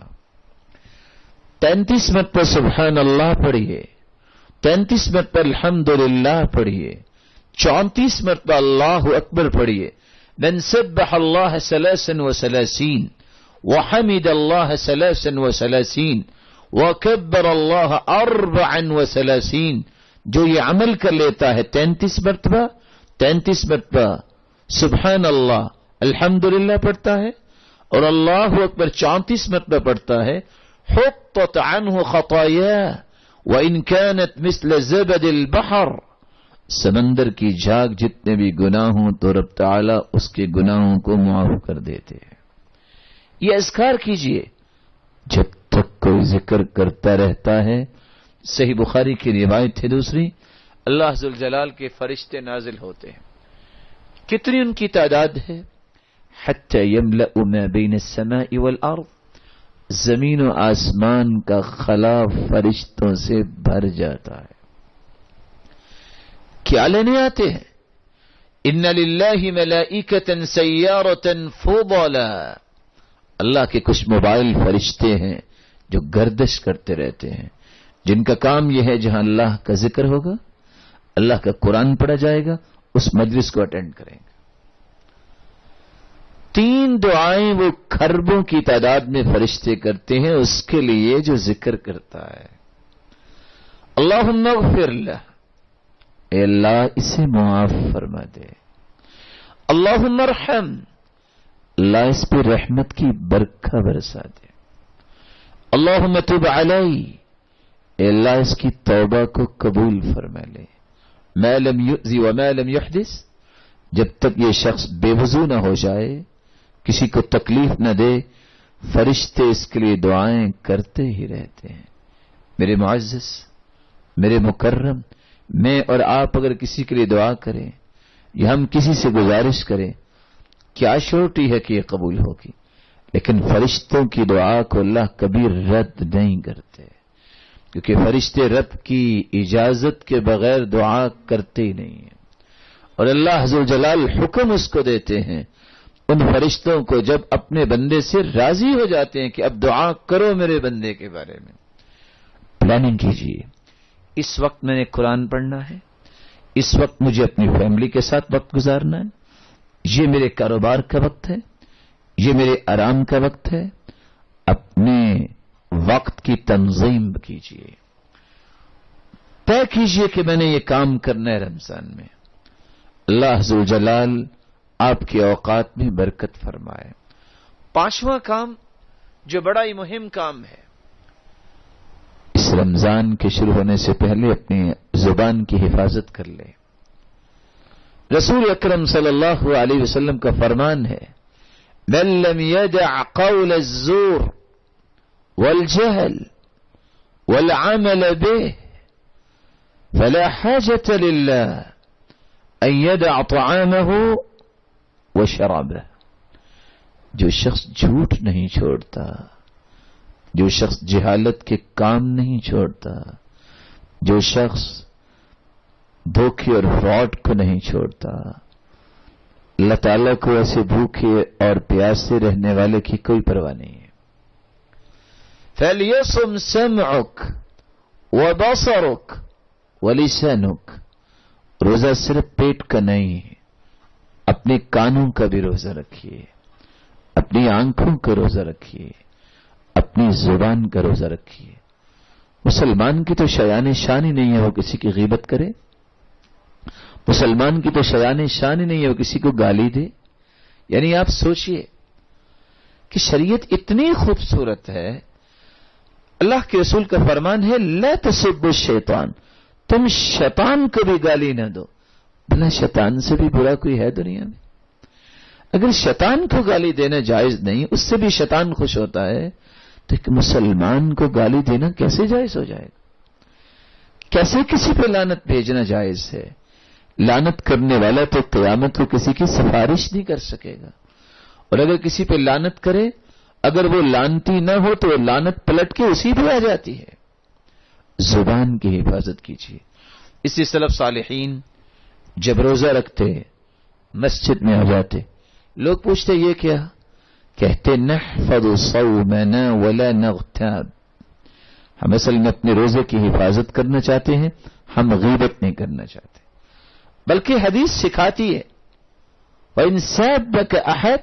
33 مرتبہ سبحان اللہ پڑھیے. 33 مرتبہ الحمدللہ پڑھیے. 34 مرتبہ اللہ اکبر پڑھیے. من سبح اللہ 33 وحمد اللہ 33 وکبر اللہ 34. جو یہ عمل کر لیتا ہے 33 مرتبہ سبحان اللہ الحمدللہ پڑھتا ہے اور اللہ اکبر 34 مرتبہ پڑھتا ہے حطت عنہ خطایا وان كانت مثل زبد البحر. سمندر کی جھاگ جتنے بھی گناہ ہوں تو رب تعالی اس کے گناہوں کو معاف کر دیتے ہیں. یہ اذکار کیجئے جب تک کوئی ذکر کرتا رہتا ہے. صحیح بخاری کی روایت ہے دوسری اللہ ذوالجلال کے فرشتے نازل ہوتے ہیں. کتنی ان کی تعداد ہے؟ حتی یملأ ما بین السماء والارض. زمین و آسمان کا خلا فرشتوں سے بھر جاتا ہے. کیا لینے آتے ہیں؟ ان للہ ملائکۃ سیارۃ فضلا. اللہ کے کچھ موبائل فرشتے ہیں جو گردش کرتے رہتے ہیں جن کا کام یہ ہے جہاں اللہ کا ذکر ہوگا اللہ کا قرآن پڑھا جائے گا اس مجلس کو اٹینڈ کریں گے. 3 دعائیں وہ کھربوں کی تعداد میں فرشتے کرتے ہیں اس کے لیے جو ذکر کرتا ہے. اللہم اغفر لہ اے اللہ اسے معاف فرما دے. اللہم ارحم اللہ اس پہ رحمت کی برکھا برسا دے. اللہم تب علی اے اللہ اس کی توبہ کو قبول فرما لے. ما لم یؤذی وما لم یحدث جب تک یہ شخص بے وضو نہ ہو جائے کسی کو تکلیف نہ دے فرشتے اس کے لیے دعائیں کرتے ہی رہتے ہیں. میرے معزز میرے مکرم میں اور آپ اگر کسی کے لیے دعا کریں یا ہم کسی سے گزارش کریں کیا شورٹی ہے کہ یہ قبول ہوگی. لیکن فرشتوں کی دعا کو اللہ کبھی رد نہیں کرتے کیونکہ فرشتے رب کی اجازت کے بغیر دعا کرتے ہی نہیں ہیں. اور اللہ ذوالجلال حکم اس کو دیتے ہیں ان فرشتوں کو جب اپنے بندے سے راضی ہو جاتے ہیں کہ اب دعا کرو میرے بندے کے بارے میں. پلاننگ کیجیے. اس وقت میں نے قرآن پڑھنا ہے. اس وقت مجھے اپنی فیملی کے ساتھ وقت گزارنا ہے. یہ میرے کاروبار کا وقت ہے. یہ میرے آرام کا وقت ہے. اپنے وقت کی تنظیم کیجیے. طے کیجیے کہ میں نے یہ کام کرنا ہے رمضان میں. اللہ ذوالجلال آپ کے اوقات میں برکت فرمائے. 5واں کام جو بڑا ہی مہم کام ہے اس رمضان کے شروع ہونے سے پہلے اپنی زبان کی حفاظت کر لے. رسول اکرم صلی اللہ علیہ وسلم کا فرمان ہے من لم يدع قول الزور والجهل والعمل به فلا حاجة لله أن يدع طعامه وشرابه. جو شخص جھوٹ نہیں چھوڑتا، جو شخص جہالت کے کام نہیں چھوڑتا، جو شخص دھوکے اور فراڈ کو نہیں چھوڑتا، اللہ تعالیٰ کو ایسے بھوکے اور پیاسے رہنے والے کی کوئی پرواہ نہیں ہے. فَلْيَصُمْ سَمْعُكَ وَبَصَرُكَ وَلِسَانُكَ. روزہ صرف پیٹ کا نہیں، اپنے کانوں کا بھی روزہ رکھیے، اپنی آنکھوں کا روزہ رکھیے، اپنی زبان کا روزہ رکھیے. مسلمان کی تو شایان شان ہی نہیں ہے وہ کسی کی غیبت کرے، مسلمان کی تو شایان شان ہی نہیں ہے وہ کسی کو گالی دے. یعنی آپ سوچئے کہ شریعت اتنی خوبصورت ہے. اللہ کے رسول کا فرمان ہے لا تسبوا الشیطان، تم شیطان کو بھی گالی نہ دو. بھلا شیطان سے بھی برا کوئی ہے دنیا میں؟ اگر شیطان کو گالی دینا جائز نہیں، اس سے بھی شیطان خوش ہوتا ہے، تو ایک مسلمان کو گالی دینا کیسے جائز ہو جائے گا؟ کیسے کسی پہ لعنت بھیجنا جائز ہے؟ لعنت کرنے والا تو قیامت کو کسی کی سفارش نہیں کر سکے گا، اور اگر کسی پہ لعنت کرے، اگر وہ لعنتی نہ ہو تو وہ لعنت پلٹ کے اسی پہ آ جاتی ہے. زبان کی حفاظت کیجیے. اسی سلف صالحین جب روزہ رکھتے مسجد میں آ جاتے، لوگ پوچھتے یہ کیا؟ کہتے نحفظ صومنا ولا نغتاب. ہم اصل میں اپنے روزے کی حفاظت کرنا چاہتے ہیں، ہم غیبت نہیں کرنا چاہتے. بلکہ حدیث سکھاتی ہے وَإِن سَابَّكَ أَحَدٌ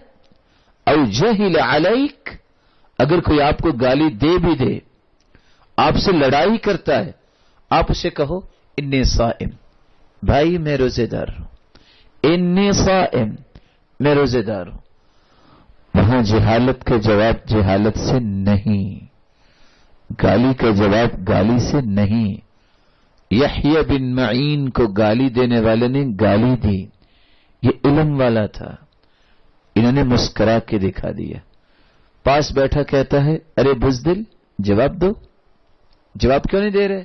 أَوْ جَهِلَ عَلَيْكَ، اگر کوئی آپ کو گالی دے بھی دے، آپ سے لڑائی کرتا ہے، آپ اسے کہو انی صائم، بھائی میں روزے دار ہوں، انی صائم، میں روزے دار ہوں. وہاں جہالت کا جواب جہالت سے نہیں، گالی کا جواب گالی سے نہیں. یحییٰ بن معین کو گالی دینے والے نے گالی دی، یہ علم والا تھا، انہوں نے مسکرا کے دکھا دیا. پاس بیٹھا کہتا ہے ارے بزدل جواب دو، جواب کیوں نہیں دے رہے؟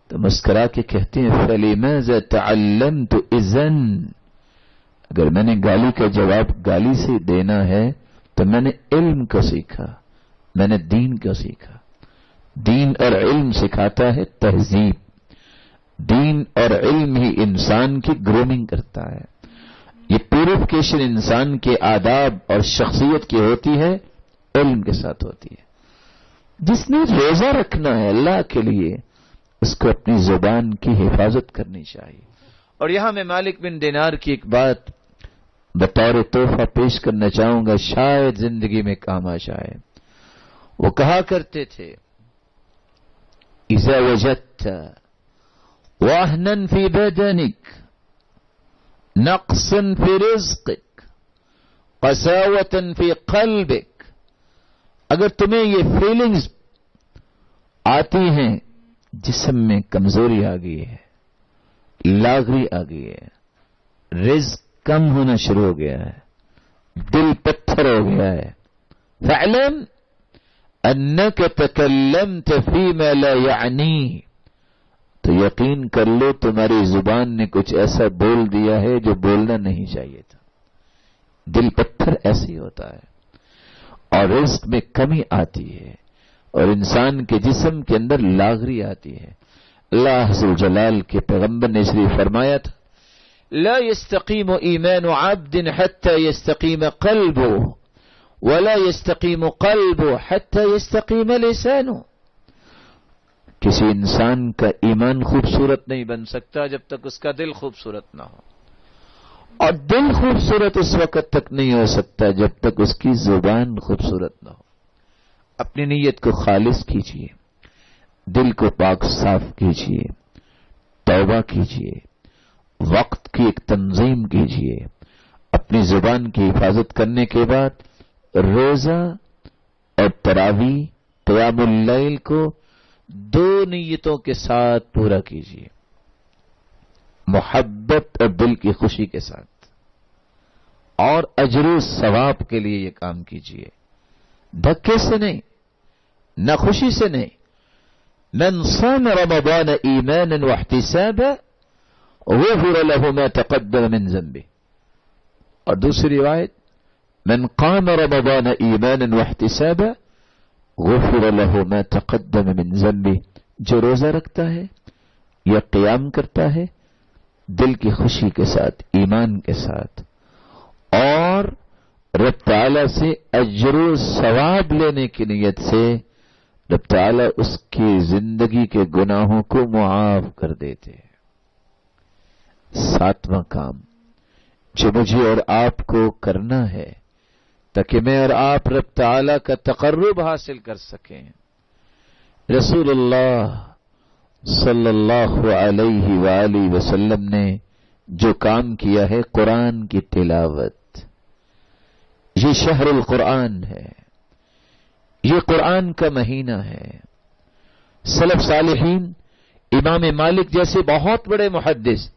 تو مسکرا کے کہتے ہیں فَلِمَاذَا تَعَلَّمْتُ إِذًا، اگر میں نے گالی کا جواب گالی سے دینا ہے تو میں نے علم کو سیکھا، میں نے دین کو سیکھا. دین اور علم سکھاتا ہے تہذیب، دین اور علم ہی انسان کی گرومنگ کرتا ہے. یہ پیوریفیکیشن انسان کے آداب اور شخصیت کی ہوتی ہے، علم کے ساتھ ہوتی ہے. جس نے روزہ رکھنا ہے اللہ کے لیے، اس کو اپنی زبان کی حفاظت کرنی چاہیے. اور یہاں میں مالک بن دینار کی ایک بات بطور تحفہ پیش کرنا چاہوں گا، شاید زندگی میں کام آ جائے. وہ کہا کرتے تھے اذا وجدت وهنا في بدنك نقصا في رزقك قساوة في قلبك، اگر تمہیں یہ فیلنگز آتی ہیں جسم میں کمزوری آ گئی ہے، لاغری آ گئی ہے، رزق کم ہونا شروع ہو گیا ہے، دل پتھر ہو گیا ہے، فاعلم انك تكلمت فيما لا يعنی، تو یقین کر لو تمہاری زبان نے کچھ ایسا بول دیا ہے جو بولنا نہیں چاہیے تھا. دل پتھر ایسے ہی ہوتا ہے، اور رزق میں کمی آتی ہے، اور انسان کے جسم کے اندر لاغری آتی ہے. اللہ ذو الجلال کے پیغمبر نے شریف فرمایا تھا لا يستقيم ایمان عبد حتى يستقيم قلبه ولا يستقيم قلبه حتى يستقيم لسانه. کسی انسان کا ایمان خوبصورت نہیں بن سکتا جب تک اس کا دل خوبصورت نہ ہو، اور دل خوبصورت اس وقت تک نہیں ہو سکتا جب تک اس کی زبان خوبصورت نہ ہو. اپنی نیت کو خالص کیجیے، دل کو پاک صاف کیجیے، توبہ کیجیے، وقت کی ایک تنظیم کیجیے. اپنی زبان کی حفاظت کرنے کے بعد روزہ اور تراویح قیام اللیل کو 2 نیتوں کے ساتھ پورا کیجیے، محبت اور دل کی خوشی کے ساتھ، اور اجر و ثواب کے لیے یہ کام کیجیے. دھکے سے نہیں، نہ خوشی سے نہیں. من صام رمضان ایمانا واحتسابا غفر له ما تقدم من ذنبه. اور دوسری روایت من قام رمضان ایمانا واحتسابا غفر له ما تقدم من ذنبه. جو روزہ رکھتا ہے یا قیام کرتا ہے دل کی خوشی کے ساتھ، ایمان کے ساتھ، اور رب تعالی سے اجر و ثواب لینے کی نیت سے، رب تعالی اس کی زندگی کے گناہوں کو معاف کر دیتے ہیں. ساتواں کام جو مجھے اور آپ کو کرنا ہے تاکہ میں اور آپ رب تعالی کا تقرب حاصل کر سکیں، رسول اللہ صلی اللہ علیہ وآلہ وسلم نے جو کام کیا ہے قرآن کی تلاوت. یہ شہر القرآن ہے، یہ قرآن کا مہینہ ہے. سلف صالحین، امام مالک جیسے بہت بڑے محدث،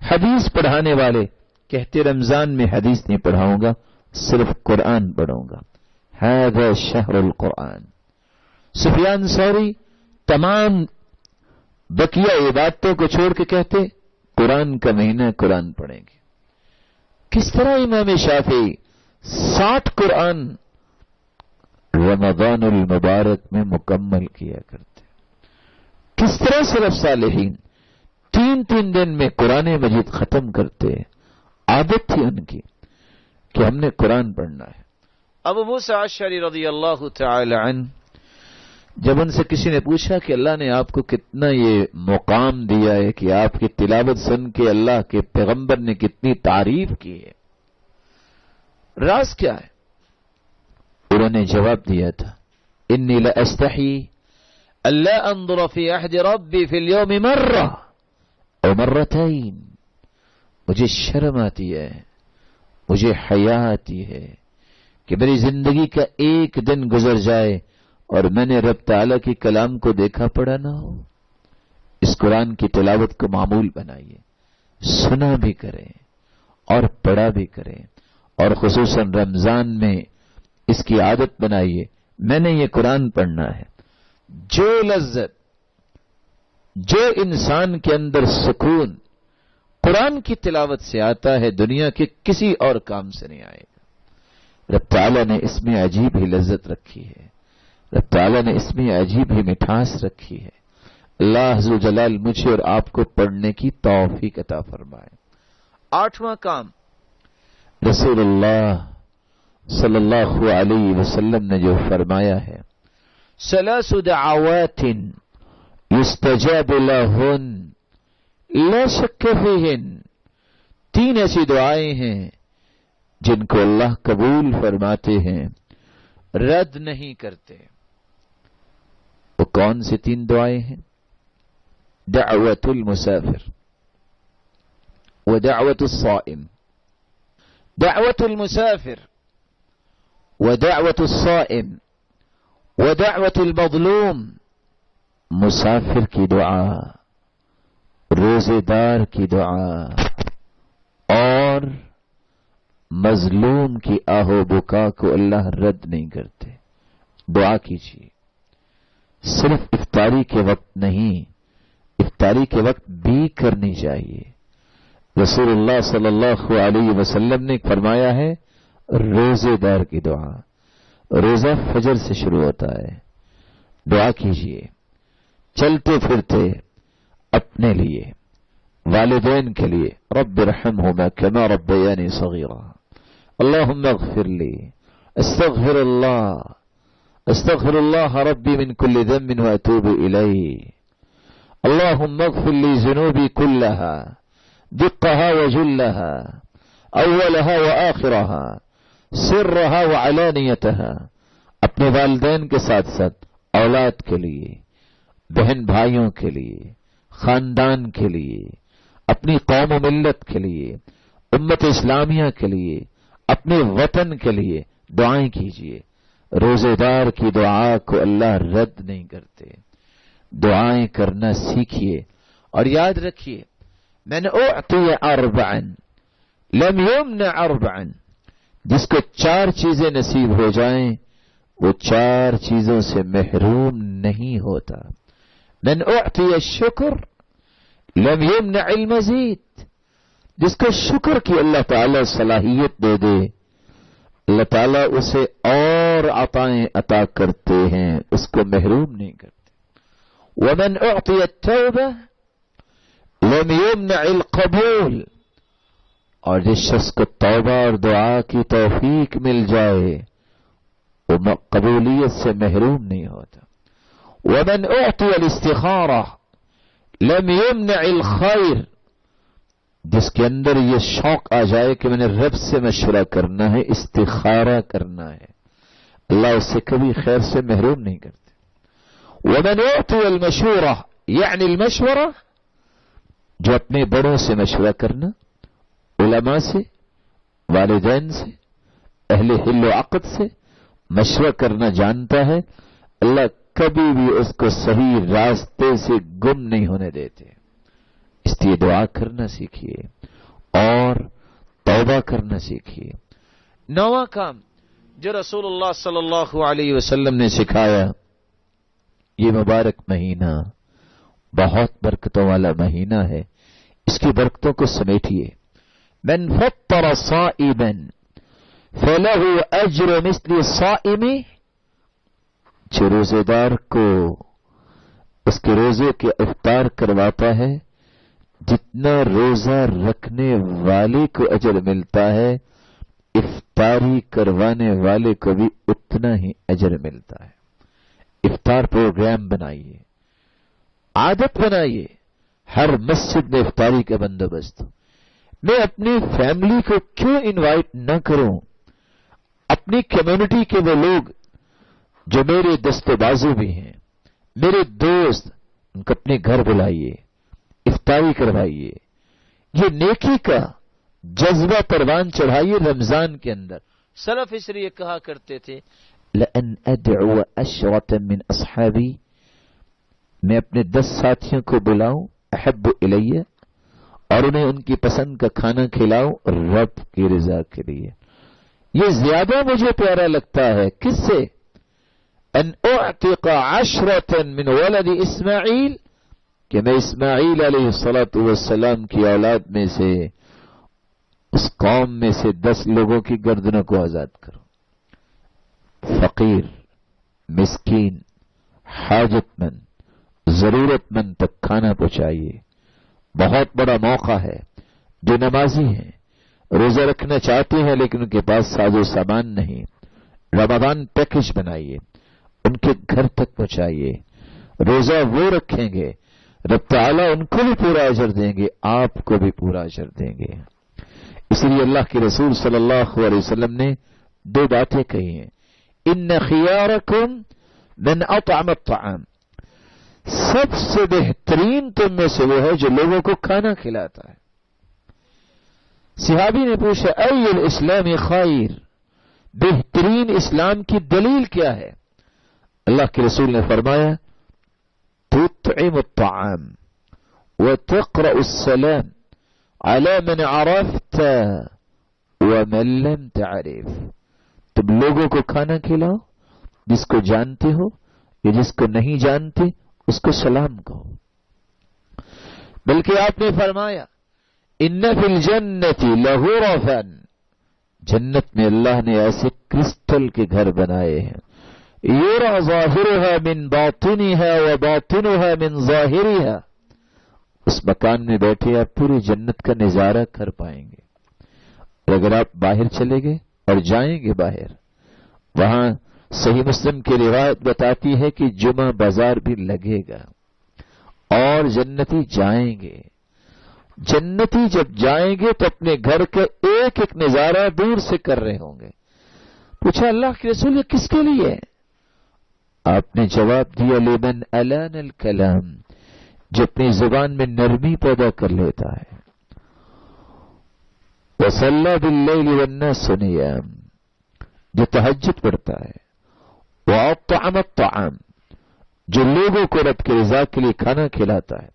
حدیث پڑھانے والے کہتے رمضان میں حدیث نہیں پڑھاؤں گا، صرف قرآن پڑھوں گا. ھذا شہر القرآن. سفیان ثوری تمام بقیہ عبادتوں کو چھوڑ کے کہتے قرآن کا مہینہ، قرآن پڑھیں گے. کس طرح امام شافعی 60 قرآن رمضان المبارک میں مکمل کیا کرتے. کس طرح سلف صالحین 3 دن میں قرآن مجید ختم کرتے. عادت تھی ان کی کہ ہم نے قرآن پڑھنا ہے. ابو موسیٰ اشعری رضی اللہ تعالی عنہ جب ان سے کسی نے پوچھا کہ اللہ نے آپ کو کتنا یہ مقام دیا ہے کہ آپ کی تلاوت سن کے اللہ کے پیغمبر نے کتنی تعریف کی ہے، راز کیا ہے؟ انہوں نے جواب دیا تھا انی لاستحی الا انظر فی عہد ربی فی اليوم مرہ او مرتین. مجھے شرم آتی ہے، مجھے حیا آتی ہے کہ میری زندگی کا ایک دن گزر جائے اور میں نے رب تعالیٰ کی کلام کو دیکھا پڑھا نہ ہو. اس قرآن کی تلاوت کو معمول بنائیے، سنا بھی کریں اور پڑھا بھی کریں، اور خصوصاً رمضان میں اس کی عادت بنائیے. میں نے یہ قرآن پڑھنا ہے. جو لذت، جو انسان کے اندر سکون قرآن کی تلاوت سے آتا ہے دنیا کے کسی اور کام سے نہیں آئے گا. رب تعالیٰ نے اس میں عجیب ہی لذت رکھی ہے، رب تعالیٰ نے اس میں عجیب ہی مٹھاس رکھی ہے. اللہ عز و جلال مجھے اور آپ کو پڑھنے کی توفیق عطا فرمائے. 8واں کام رسول اللہ صلی اللہ علیہ وسلم نے جو فرمایا ہے، ثلاث دعوات یستجاب لہن لا شک فیہن. 3 ایسی دعائیں ہیں جن کو اللہ قبول فرماتے ہیں، رد نہیں کرتے. وہ کون سی 3 دعائیں ہیں؟ دعوت المسافر ودعوت الصائم. دعوت المسافر ودعوت الصائم ودعوت المظلوم. مسافر کی دعا، روزے دار کی دعا، اور مظلوم کی آہو بکا کو اللہ رد نہیں کرتے. دعا کیجیے. صرف افطاری کے وقت نہیں، افطاری کے وقت بھی کرنی چاہیے. رسول اللہ صلی اللہ علیہ وسلم نے فرمایا ہے روزے دار کی دعا. روزہ فجر سے شروع ہوتا ہے. دعا کیجیے چلتے پھرتے اپنے لیے، والدین کے لیے. رب ارحمہما کما ربیانی صغیرا. اللہم اغفر لی. استغفر اللہ ربی من کل ذنب واتوب الیہ. اللہم اغفر لی ذنوبی کلہا دقہا وجلہا اولہا وآخرہا سرہا وعلانیتہا. اپنے والدین کے ساتھ ساتھ اولاد کے لیے، بہن بھائیوں کے لیے، خاندان کے لیے، اپنی قوم و ملت کے لیے، امت اسلامیہ کے لیے، اپنے وطن کے لیے دعائیں کیجیے. روزے دار کی دعا کو اللہ رد نہیں کرتے. دعائیں کرنا سیکھیے اور یاد رکھیے من اعطی 4 لم یمنع 4. جس کو 4 چیزیں نصیب ہو جائیں وہ 4 چیزوں سے محروم نہیں ہوتا. من اعطی الشکر لم یمنع المزید، جس کو شکر کی اللہ تعالی صلاحیت دے دے، اللہ تعالیٰ اسے اور عطائیں عطا کرتے ہیں، اس کو محروم نہیں کرتے۔ ومن اعطی التوبہ لم یمنع القبول، اور جس شخص کو توبہ اور دعا کی توفیق مل جائے وہ قبولیت سے محروم نہیں ہوتا۔ ومن اعطی الاستخارہ لم یمنع الخیر، جس کے اندر یہ شوق آ جائے کہ میں نے رب سے مشورہ کرنا ہے، استخارہ کرنا ہے، اللہ اس سے کبھی خیر سے محروم نہیں کرتے۔ ومن اعطی المشورہ یعنی المشورہ، جو اپنے بڑوں سے مشورہ کرنا، علماء سے، والدین سے، اہل حل و عقد سے مشورہ کرنا جانتا ہے، اللہ کبھی بھی اس کو صحیح راستے سے گم نہیں ہونے دیتے۔ اس لیے دعا کرنا سیکھیے اور توبہ کرنا سیکھیے۔ نواں کام جو رسول اللہ صلی اللہ علیہ وسلم نے سکھایا، یہ مبارک مہینہ بہت برکتوں والا مہینہ ہے، اس کی برکتوں کو سمیٹیے۔ من فطر صائما فلہ اجر مثل الصائم، جو روزے دار کو اس کے روزے کے افطار کرواتا ہے، جتنا روزہ رکھنے والے کو اجر ملتا ہے، افطاری کروانے والے کو بھی اتنا ہی اجر ملتا ہے۔ افطار پروگرام بنائیے، عادت بنائیے، ہر مسجد میں افطاری کا بندوبست۔ میں اپنی فیملی کو کیوں انوائٹ نہ کروں؟ اپنی کمیونٹی کے وہ لوگ جو میرے دست بازو بھی ہیں، میرے دوست، ان کو اپنے گھر بلائیے، افطاری کروائیے، یہ نیکی کا جذبہ پروان چڑھائیے رمضان کے اندر۔ سلف اس لیے کہا کرتے تھے لَأَنْ أَدْعُوَ أَشْرَةً مِّنْ أَصْحَابِي، میں اپنے 10 ساتھیوں کو بلاؤں، احب الیہ، اور انہیں ان کی پسند کا کھانا کھلاؤں رب کی رضا کے لیے۔ یہ زیادہ مجھے پیارا لگتا ہے کس سے؟ ان اعتق 10 من ولد اسماعیل، کہ میں اسماعیل علیہ السلام کی اولاد میں سے، اس قوم میں سے 10 لوگوں کی گردنوں کو آزاد کروں۔ فقیر، مسکین، حاجت مند، ضرورت مند تک کھانا پہنچائیے۔ بہت بڑا موقع ہے۔ جو نمازی ہیں، روزہ رکھنا چاہتے ہیں لیکن ان کے پاس ساز و سامان نہیں، رمضان پیکج بنائیے، ان کے گھر تک پہنچائیے۔ روزہ وہ رکھیں گے، رب تعالیٰ ان کو بھی پورا اجر دیں گے، آپ کو بھی پورا اجر دیں گے۔ اس لیے اللہ کے رسول صلی اللہ علیہ وسلم نے 2 باتیں کہی ہیں، ان خیارکم من اطعم الطعام، سب سے بہترین تم میں سے وہ ہے جو لوگوں کو کھانا کھلاتا ہے۔ صحابی نے پوچھا ای الاسلام خیر، بہترین اسلام کی دلیل کیا ہے؟ اللہ کے رسول نے فرمایا تطعم الطعام وتقرأ السلام على من عرفت ومن لم تعرف، تم لوگوں کو کھانا کھلاؤ، جس کو جانتے ہو یا جس کو نہیں جانتے اس کو سلام کہو۔ بلکہ آپ نے فرمایا ان فی الجنت لغرفا، جنت میں اللہ نے ایسے کرسٹل کے گھر بنائے ہیں، یرى ظاہرها من باطنها وباطنها من ظاہرها، اس مکان میں بیٹھے آپ پوری جنت کا نظارہ کر پائیں گے۔ اور اگر آپ باہر چلے گئے اور جائیں گے باہر، وہاں صحیح مسلم کی روایت بتاتی ہے کہ جمعہ بازار بھی لگے گا اور جنتی جائیں گے۔ جنتی جب جائیں گے تو اپنے گھر کا ایک ایک نظارہ دور سے کر رہے ہوں گے۔ پوچھا اللہ کے رسول یہ کس کے لیے؟ آپ نے جواب دیا لمن الان الکلام، جو اپنی زبان میں نرمی پیدا کر لیتا ہے، وصلی باللیل والناس نیام، جو تہجد پڑھتا ہے، وأطعم الطعام، جو لوگوں کو رب کی رضا کے لیے کھانا کھلاتا ہے،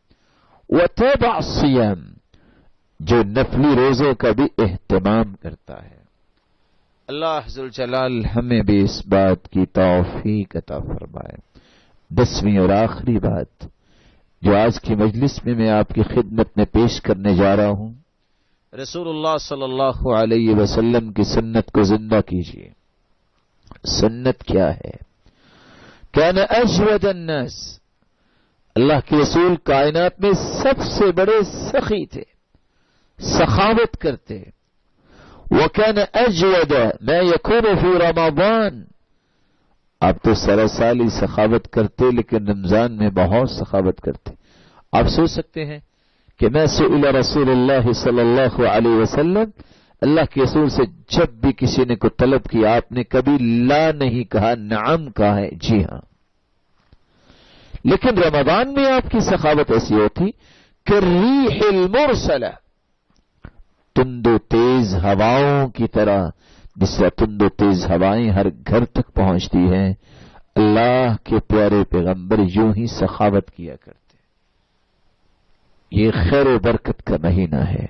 وتابع الصیام، جو نفلی روزوں کا بھی اہتمام کرتا ہے۔ اللہ ذوالجلال ہمیں بھی اس بات کی توفیق عطا فرمائے۔ 10ویں اور آخری بات، جو آج کی مجلس میں آپ کی خدمت میں پیش کرنے جا رہا ہوں، رسول اللہ صلی اللہ علیہ وسلم کی سنت کو زندہ کیجیے۔ سنت کیا ہے؟ کان اجود الناس، اللہ کے رسول کائنات میں سب سے بڑے سخی تھے، سخاوت کرتے۔ وَكَانَ أَجْوَدَ مَا يَكُونُ فِي رَمَضَانَ، آپ تو سارا سال ہی سخاوت کرتے لیکن رمضان میں بہت سخاوت کرتے۔ آپ سوچ سکتے ہیں کہ میں سئل رسول اللہ صلی اللہ علیہ وسلم، اللہ کے رسول سے جب بھی کسی نے کو طلب کیا آپ نے کبھی لا نہیں کہا، نعم کہا ہے، جی ہاں۔ لیکن رمضان میں آپ کی سخاوت ایسی ہوتی کہ ریح المرسلہ، تند و تیز ہواؤں کی طرح، جس طرح تند و تیز ہوائیں ہر گھر تک پہنچتی ہیں، اللہ کے پیارے پیغمبر یوں ہی سخاوت کیا کرتے۔ یہ خیر و برکت کا مہینہ ہے۔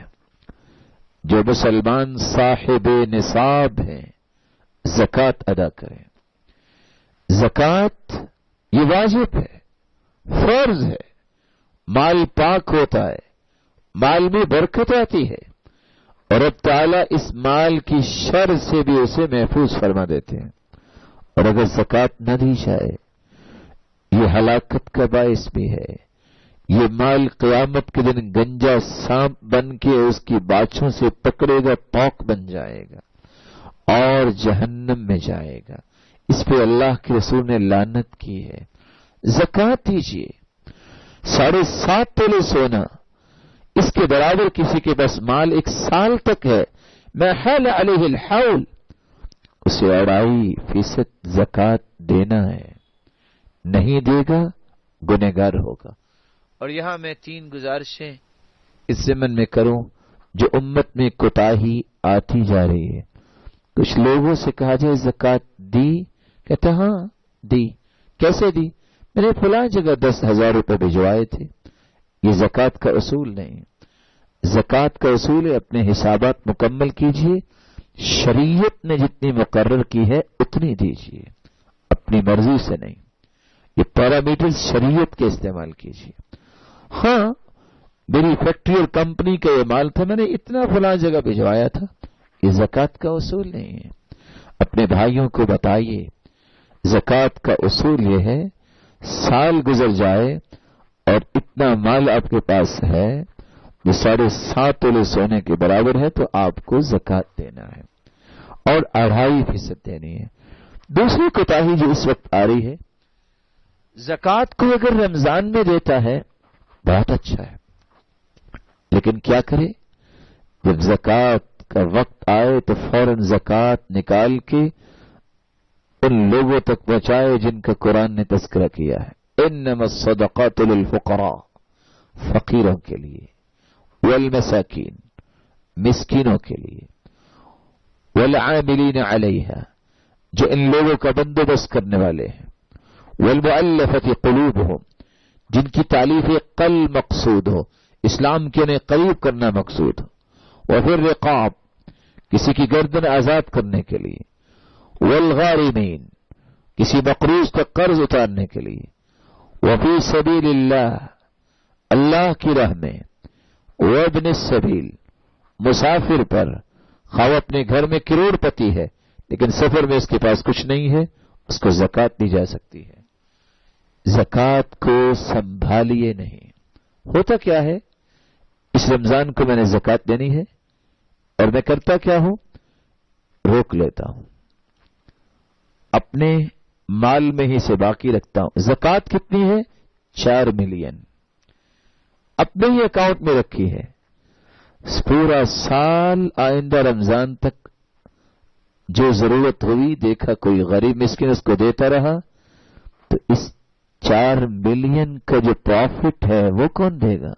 جو مسلمان صاحب نصاب ہیں زکوٰۃ ادا کریں۔ زکوٰۃ یہ واجب ہے، فرض ہے، مال پاک ہوتا ہے، مال میں برکت آتی ہے، اور رب تعالیٰ اس مال کی شر سے بھی اسے محفوظ فرما دیتے ہیں۔ اور اگر زکوٰۃ نہ دی جائے یہ ہلاکت کا باعث بھی ہے۔ یہ مال قیامت کے دن گنجا سانپ بن کے اس کی باچھوں سے پکڑے گا، پوک بن جائے گا اور جہنم میں جائے گا۔ اس پہ اللہ کے رسول نے لعنت کی ہے۔ زکوٰۃ دیجیے، 7.5 تولے سونا، اس کے برابر کسی کے پاس مال 1 سال تک ہے، میں حال علیہ الحول، اسے 2.5% زکوٰۃ دینا ہے، نہیں دے گا گنہگار ہوگا۔ اور یہاں میں 3 گزارشیں اس ضمن میں کروں جو امت میں کوتاہی آتی جا رہی ہے۔ کچھ لوگوں سے کہا جائے زکوٰۃ دی، کہتے ہاں دی۔ کیسے دی؟ میں نے فلاں جگہ 10,000 روپے بھجوائے تھے۔ یہ زکوٰۃ کا اصول نہیں۔ زکوٰۃ کا اصول ہے اپنے حسابات مکمل کیجئے، شریعت نے جتنی مقرر کی ہے اتنی دیجئے، اپنی مرضی سے نہیں۔ یہ پیرامیٹر شریعت کے استعمال کیجئے۔ ہاں میری فیکٹری اور کمپنی کا یہ مال تھا، میں نے اتنا فلاں جگہ بھجوایا تھا، یہ زکوٰۃ کا اصول نہیں ہے۔ اپنے بھائیوں کو بتائیے زکوٰۃ کا اصول یہ ہے، سال گزر جائے اور اتنا مال آپ کے پاس ہے جو 7.5 تولے سونے کے برابر ہے تو آپ کو زکوٰۃ دینا ہے اور 2.5% دینی ہے۔ دوسری کوتاہی جو اس وقت آ رہی ہے، زکوٰۃ کو اگر رمضان میں دیتا ہے بہت اچھا ہے، لیکن کیا کرے جب زکوٰۃ کا وقت آئے تو فوراً زکوٰۃ نکال کے ان لوگوں تک پہنچائے جن کا قرآن نے تذکرہ کیا ہے۔ انما الصدقات للفقراء، فقیروں کے لیے، والمساکین، مسکینوں کے لیے، والعاملین علیہا، جو ان لوگوں کا بندوبست کرنے والے ہیں، والمؤلفۃ قلوبہم، جن کی تعلیف قلب مقصود ہو، اسلام کے انہیں قریب کرنا مقصود ہو، وفی الرقاب، کسی کی گردن آزاد کرنے کے لیے، والغارمین، کسی مقروض کا قرض اتارنے کے لیے، وفی سبیل اللہ، اللہ کی راہ میں، وابن السبیل، مسافر پر، خواہ اپنے گھر میں کروڑ پتی ہے لیکن سفر میں اس کے پاس کچھ نہیں ہے، اس کو زکوٰۃ دی جا سکتی ہے۔ زکوٰۃ کو سنبھالیے نہیں۔ ہوتا کیا ہے، اس رمضان کو میں نے زکوٰۃ دینی ہے اور میں کرتا کیا ہوں، روک لیتا ہوں، اپنے مال میں ہی سے باقی رکھتا ہوں۔ زکوٰۃ کتنی ہے؟ 4 ملین اپنے ہی اکاؤنٹ میں رکھی ہے، پورا سال آئندہ رمضان تک جو ضرورت ہوئی، دیکھا کوئی غریب مسکین اس کو دیتا رہا، تو اس 4 ملین کا جو پروفٹ ہے وہ کون دے گا؟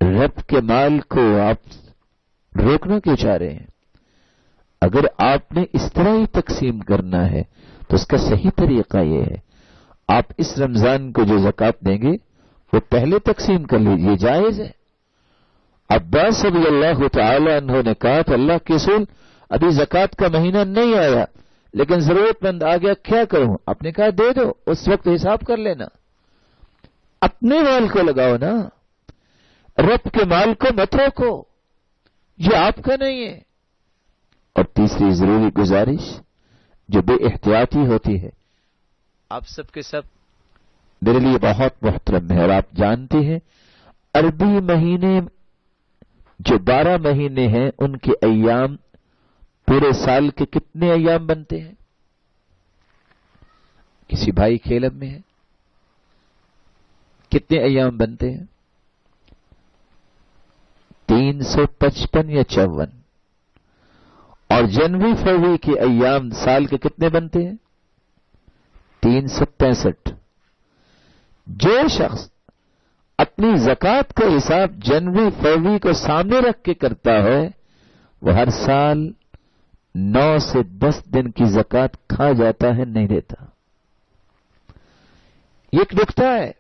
رب کے مال کو آپ روکنا کیوں چاہ رہے ہیں؟ اگر آپ نے اس طرح ہی تقسیم کرنا ہے تو اس کا صحیح طریقہ یہ ہے، آپ اس رمضان کو جو زکوٰۃ دیں گے وہ پہلے تقسیم کر لیجیے، جائز ہے۔ عباس رضی اللہ تعالی عنہ نے کہا کہ اللہ کے رسول ابھی زکوٰۃ کا مہینہ نہیں آیا لیکن ضرورت مند آ گیا، کیا کروں؟ آپ نے کہا دے دو، اس وقت حساب کر لینا۔ اپنے مال کو لگاؤ نا، رب کے مال کو مت روکو، یہ آپ کا نہیں ہے۔ اور تیسری ضروری گزارش جو بے احتیاطی ہوتی ہے، آپ سب کے سب میرے لیے بہت محترم ہے، اور آپ جانتے ہیں عربی مہینے جو 12 مہینے ہیں ان کے ایام پورے سال کے کتنے ایام بنتے ہیں؟ کسی بھائی کے علم میں ہے؟ کتنے ایام بنتے ہیں؟ 355 یا 54؟ اور جنوری فروری کے ایام سال کے کتنے بنتے ہیں؟ 365۔ جو شخص اپنی زکوٰۃ کا حساب جنوری فروری کو سامنے رکھ کے کرتا ہے وہ ہر سال 9 سے 10 دن کی زکوٰۃ کھا جاتا ہے، نہیں دیتا۔ یہ ایک نکتہ ہے،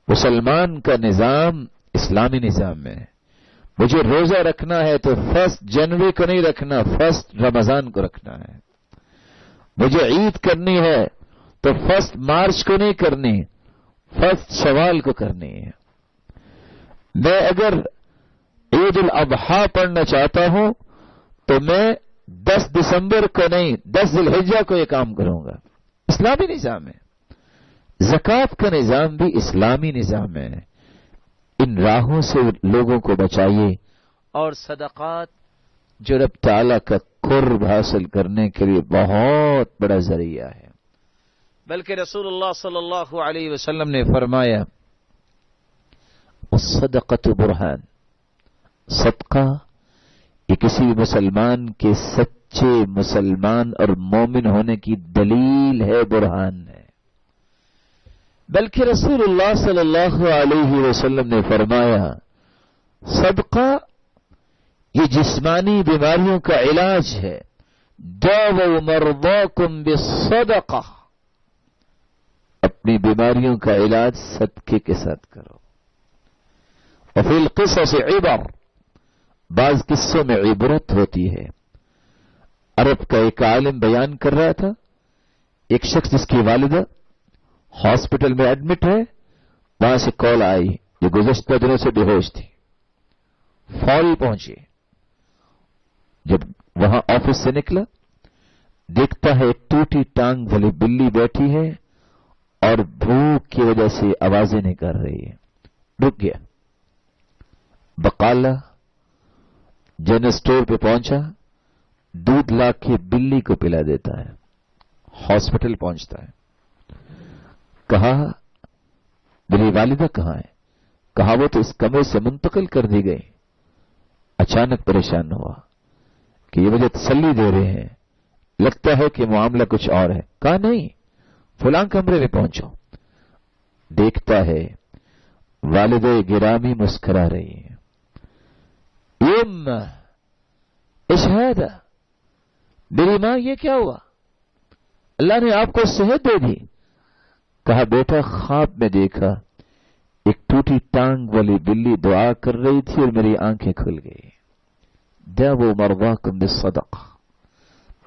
مسلمان کا نظام اسلامی نظام ہے۔ مجھے روزہ رکھنا ہے تو 1 جنوری کو نہیں رکھنا، 1 رمضان کو رکھنا ہے۔ مجھے عید کرنی ہے تو 1 مارچ کو نہیں کرنی، 1 شوال کو کرنی ہے۔ میں اگر عید الاضحیٰ پڑھنا چاہتا ہوں تو میں 10 دسمبر کو نہیں، 10 ذی الحجہ کو یہ کام کروں گا۔ اسلامی نظام ہے۔ زکوٰۃ کا نظام بھی اسلامی نظام ہے۔ ان راہوں سے لوگوں کو بچائیے، اور صدقات جو رب تعالیٰ کا قرب حاصل کرنے کے لیے بہت بڑا ذریعہ ہے۔ بلکہ رسول اللہ صلی اللہ علیہ وسلم نے فرمایا الصدقۃ برہان، صدقہ یہ کسی بھی مسلمان کے سچے مسلمان اور مومن ہونے کی دلیل ہے، برہان ہے۔ بلکہ رسول اللہ صلی اللہ علیہ وسلم نے فرمایا صدقہ یہ جسمانی بیماریوں کا علاج ہے، داووا مرضاکم بالصدقہ، اپنی بیماریوں کا علاج صدقے کے ساتھ کرو۔ وفی القصص عبر، بعض قصوں میں عبرت ہوتی ہے۔ عرب کا ایک عالم بیان کر رہا تھا، ایک شخص جس کی والدہ ہاسپٹل میں ایڈمٹ ہے، وہاں سے کال آئی، جو گزشتہ دنوں سے بے ہوش تھی۔ فوری پہنچے، جب وہاں آفس سے نکلا دیکھتا ہے ایک ٹوٹی ٹانگ والی بلی بیٹھی ہے اور بھوک کی وجہ سے آوازیں نہیں کر رہی ہے۔ رک گیا، بقالہ جنرل اسٹور پہ پہنچا، دودھ لا کے بلی کو پلا دیتا ہے، ہاسپٹل پہنچتا ہے۔ کہا میری والدہ کہاں ہے؟ کہا وہ تو اس کمرے سے منتقل کر دی گئی۔ اچانک پریشان ہوا کہ یہ مجھے تسلی دے رہے ہیں، لگتا ہے کہ معاملہ کچھ اور ہے۔ کہا نہیں، فلاں کمرے میں پہنچو۔ دیکھتا ہے والدہ گرامی مسکرا رہی ہے۔ اشہاد، میری ماں یہ کیا ہوا؟ اللہ نے آپ کو صحت دے دی۔ کہا بیٹا خواب میں دیکھا ایک ٹوٹی ٹانگ والی بلی دعا کر رہی تھی اور میری آنکھیں کھل گئی۔ داووا مرضاکم بالصدقہ،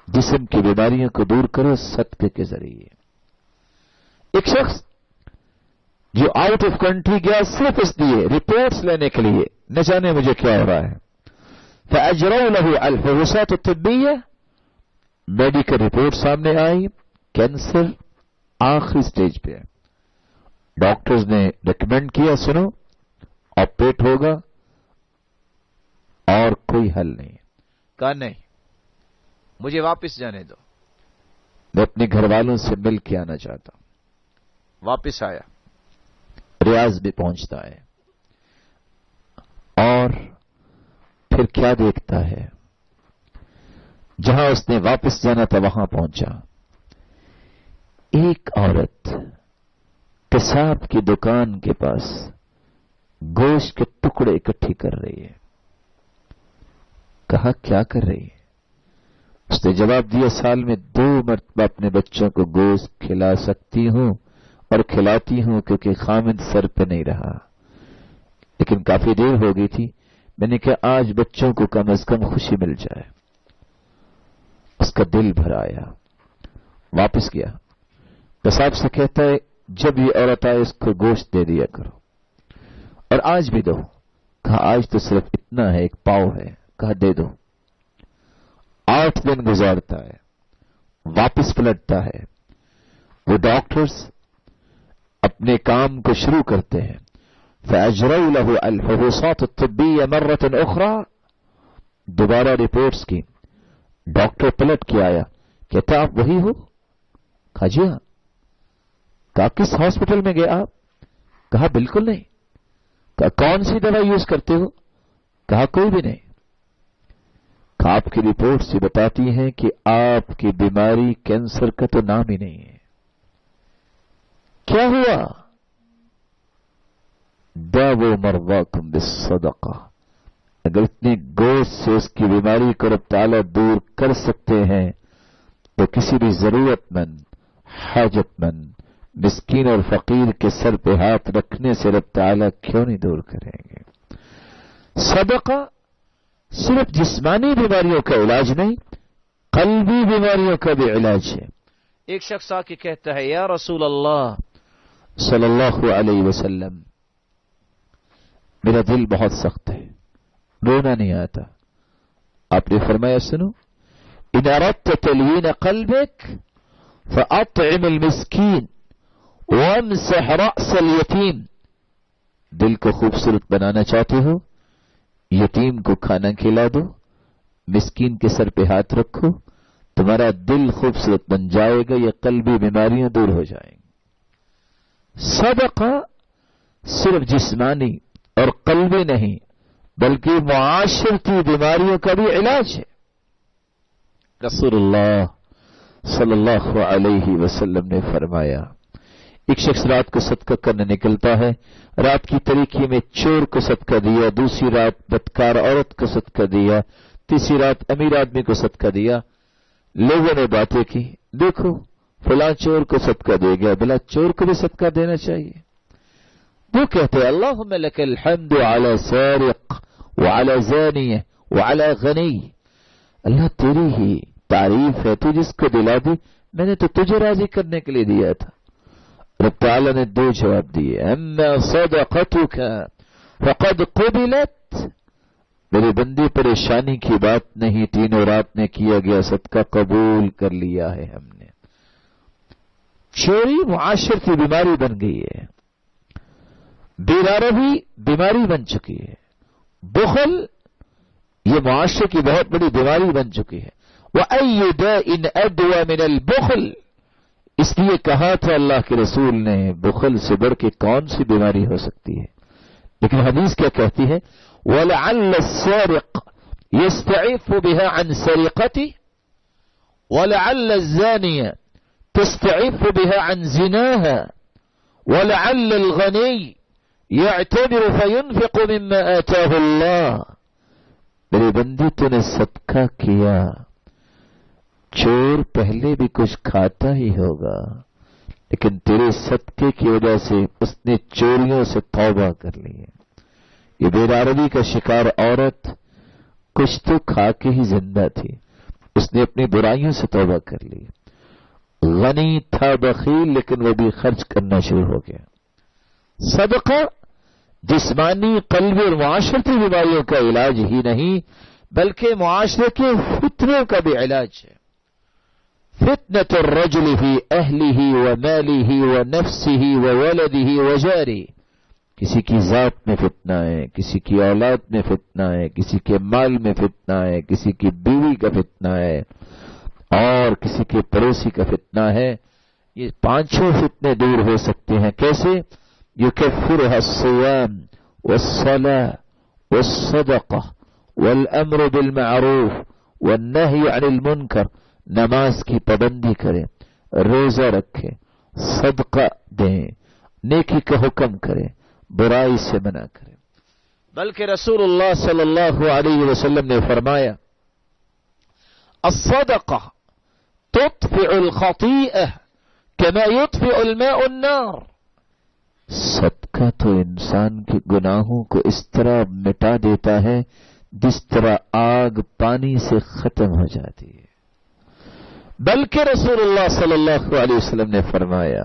جسم کی بیماریوں کو دور کرو صدقے کے ذریعے۔ ایک شخص جو آؤٹ آف کنٹری گیا صرف اس لیے رپورٹس لینے کے لیے، نہ جانے مجھے کیا ہو رہا ہے، فاجروا له الفحوصات الطبیہ، میڈیکل رپورٹ سامنے آئی، کینسر آخری سٹیج پہ ہے۔ ڈاکٹرز نے ریکمینڈ کیا سنو آپریٹ ہوگا اور کوئی حل نہیں۔ کہا نہیں، مجھے واپس جانے دو، میں اپنے گھر والوں سے مل کے آنا چاہتا ہوں۔ واپس آیا، ریاض بھی پہنچتا ہے، اور پھر کیا دیکھتا ہے، جہاں اس نے واپس جانا تھا وہاں پہنچا، ایک عورت قصاب کی دکان کے پاس گوشت کے ٹکڑے اکٹھے کر رہی ہے۔ کہا کیا کر رہی ہے؟ اس نے جواب دیا سال میں 2 مرتبہ اپنے بچوں کو گوشت کھلا سکتی ہوں اور کھلاتی ہوں کیونکہ خامد سر پہ نہیں رہا، لیکن کافی دیر ہو گئی تھی، میں نے کہا آج بچوں کو کم از کم خوشی مل جائے۔ اس کا دل بھر آیا، واپس گیا، قصاب سے کہتا ہے جب یہ عورت آئے اس کو گوشت دے دیا کرو، اور آج بھی دو۔ کہا آج تو صرف اتنا ہے، ایک پاؤ ہے۔ کہا دے دو۔ 8 دن گزارتا ہے، واپس پلٹتا ہے۔ وہ ڈاکٹرز اپنے کام کو شروع کرتے ہیں، فَأَجْرَوْا لَهُ الْفَحُوصَاتُ الطِّبِّيَّةَ مَرَّةً أُخْرَى۔ دوبارہ رپورٹس کی، ڈاکٹر پلٹ کے آیا، کہتا آپ وہی ہو؟ کہا جی ہاں۔ کہا کس ہاسپٹل میں گئے آپ؟ کہا بالکل نہیں۔ کہا کون سی دوا یوز کرتے ہو؟ کہا کوئی بھی نہیں۔ کہا آپ کی رپورٹ سے بتاتی ہیں کہ آپ کی بیماری کینسر کا تو نام ہی نہیں ہے۔ کیا ہوا؟ داووا مرضاکم بالصدقہ۔ اگر اتنے گوشت سے اس کی بیماری کو رب تعالیٰ دور کر سکتے ہیں تو کسی بھی ضرورت مند، حاجت مند، مسکین اور فقیر کے سر پہ ہاتھ رکھنے سے رب تعالیٰ کیوں نہیں دور کریں گے؟ صدقہ صرف جسمانی بیماریوں کا علاج نہیں، قلبی بیماریوں کا بھی علاج ہے۔ ایک شخص آ کے کہتا ہے یا رسول اللہ صلی اللہ علیہ وسلم، میرا دل بہت سخت ہے، رونا نہیں آتا۔ آپ نے فرمایا سنو، ان اردت تلوین قلبک فاطعم المسکین وامسح رأس الیتیم۔ دل کو خوبصورت بنانا چاہتے ہو؟ یتیم کو کھانا کھلا دو، مسکین کے سر پہ ہاتھ رکھو، تمہارا دل خوبصورت بن جائے گا، یہ قلبی بیماریاں دور ہو جائیں گی۔ صدقہ صرف جسمانی اور قلبی نہیں بلکہ معاشرتی بیماریوں کا بھی علاج ہے۔ رسول اللہ صلی اللہ علیہ وسلم نے فرمایا، ایک شخص رات کو صدقہ کرنے نکلتا ہے، رات کی تاریکی میں چور کو صدقہ دیا، دوسری رات بدکار عورت کو صدقہ دیا، تیسری رات امیر آدمی کو صدقہ دیا۔ لوگوں نے باتیں کی، دیکھو فلاں چور کو صدقہ دے گیا، بلا چور کو بھی صدقہ دینا چاہیے۔ وہ کہتے اللہم لک الحمد علی سارق وعلی زانیہ وعلی غنی۔ اللہ تیری ہی تعریف ہے، تو جس کو دلا دی، میں نے تو تجھے راضی کرنے کے لیے دیا تھا۔ رب تعالیٰ نے 2 جواب دیے، اما صدقتک فقد قبلت، میری بندی پریشانی کی بات نہیں، 3 رات میں کیا گیا صدقہ قبول کر لیا ہے ہم نے۔ چوری معاشرتی بیماری بن گئی ہے، بےراروی بیماری بن چکی ہے، بخل یہ معاشرے کی بہت بڑی بیماری بن چکی ہے۔ وَأَيُّ دَاءٍ أَدْوَى مِنَ الْبُخْلِ، اس لیے کہا تھا اللہ کے رسول نے بخل سے بڑھ کے کون سی بیماری ہو سکتی ہے۔ لیکن حدیث کیا کہتی ہے؟ وَلَعَلَّ السَّارِقَ يَسْتَعِفُ بِهَا عَنْ سَرِقَتِهِ وَلَعَلَّ الزَّانِيَ تَسْتَعِفُ بِهَا عَنْ زِنَاهَا وَلَعَلَّ الْغَنِيَّ يَعْتَبِرُ فَيُنْفِقُ مِمَّا آتَاهُ اللَّهُ۔ میرے بندی تو نے صدقہ کیا، چور پہلے بھی کچھ کھاتا ہی ہوگا، لیکن تیرے صدقے کی وجہ سے اس نے چوریوں سے توبہ کر لی ہے۔ یہ بےراروی کا شکار عورت کچھ تو کھا کے ہی زندہ تھی، اس نے اپنی برائیوں سے توبہ کر لی۔ غنی تھا بخیل، لیکن وہ بھی خرچ کرنا شروع ہو گیا۔ صدقہ جسمانی، قلبی اور معاشرتی بیماریوں کا علاج ہی نہیں بلکہ معاشرے کے فتنوں کا بھی علاج ہے۔ فتنة الرجل في أهله وماله ونفسه وولده وجاره، کسی کی ذات میں فتنہ ہے، کسی کی اولاد میں فتنہ ہے، کسی کے مال میں فتنہ ہے، کسی کی بیوی کا فتنہ ہے، اور کسی کے پڑوسی کا فتنہ ہے۔ یہ 5 فتنے دور ہو سکتے ہیں۔ کیسے؟ يكفرها الصيام والصلاة والصدقة والأمر بالمعروف والنهي عن المنكر، نماز کی پابندی کریں، روزہ رکھیں، صدقہ دیں، نیکی کا حکم کریں، برائی سے منع کریں۔ بلکہ رسول اللہ صلی اللہ علیہ وسلم نے فرمایا الصدقہ تطفئ الخطیئہ کما يطفئ الماء النار، صدقہ تو انسان کے گناہوں کو اس طرح مٹا دیتا ہے جس طرح آگ پانی سے ختم ہو جاتی ہے۔ بلکہ رسول اللہ صلی اللہ علیہ وسلم نے فرمایا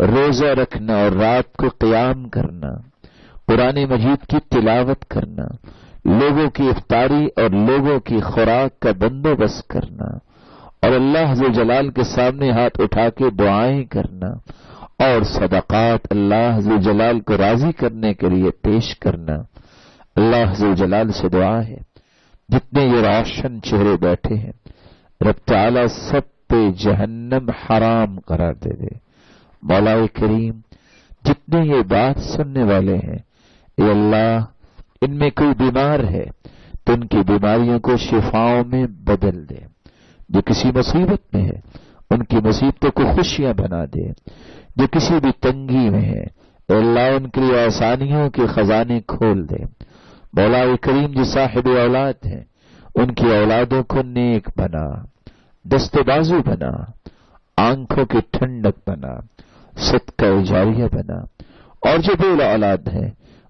روزہ رکھنا اور رات کو قیام کرنا، قرآن مجید کی تلاوت کرنا، لوگوں کی افطاری اور لوگوں کی خوراک کا بندوبست کرنا، اور اللہ ذو جلال کے سامنے ہاتھ اٹھا کے دعائیں کرنا، اور صدقات اللہ ذو جلال کو راضی کرنے کے لیے پیش کرنا۔ اللہ ذو جلال سے دعا ہے جتنے یہ روشن چہرے بیٹھے ہیں رب تعالی سب پہ جہنم حرام قرار دے دے۔ مولا کریم جتنے یہ بات سننے والے ہیں اے اللہ ان میں کوئی بیمار ہے تو ان کی بیماریوں کو شفاؤں میں بدل دے، جو کسی مصیبت میں ہے ان کی مصیبتوں کو خوشیاں بنا دے، جو کسی بھی تنگی میں ہے اے اللہ ان کے لیے آسانیوں کے خزانے کھول دے۔ مولا کریم جو صاحب اولاد ہیں ان کی اولادوں کو نیک بنا، دست بازو بنا، آنکھوں کی ٹھنڈک بنا، صدقہ جاریہ بنا، اور جو بے اولاد ہیں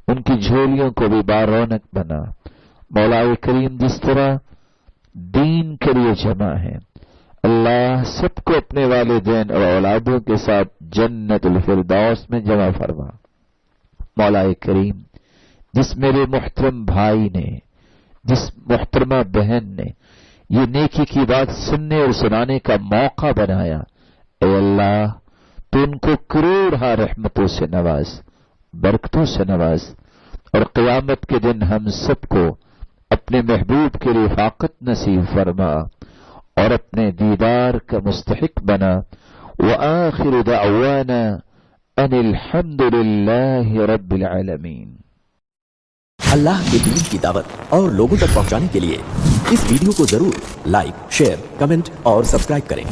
ان کی جھولیوں کو بھی بارونق بنا۔ مولا کریم جس طرح دین کے لیے جمع ہے اللہ سب کو اپنے والدین اور اولادوں کے ساتھ جنت الفردوس میں جمع فرما۔ مولا کریم جس میرے محترم بھائی نے، جس محترمہ بہن نے یہ نیکی کی بات سننے اور سنانے کا موقع بنایا اے اللہ تو ان کو کروڑہا رحمتوں سے نواز، برکتوں سے نواز، اور قیامت کے دن ہم سب کو اپنے محبوب کے رفاقت نصیب فرما اور اپنے دیدار کا مستحق بنا۔ وآخر دعوانا ان الحمد للہ رب العالمین۔ اللہ کے دین کی دعوت اور لوگوں تک پہنچانے کے لیے اس ویڈیو کو ضرور لائک، شیئر، کمنٹ اور سبسکرائب کریں۔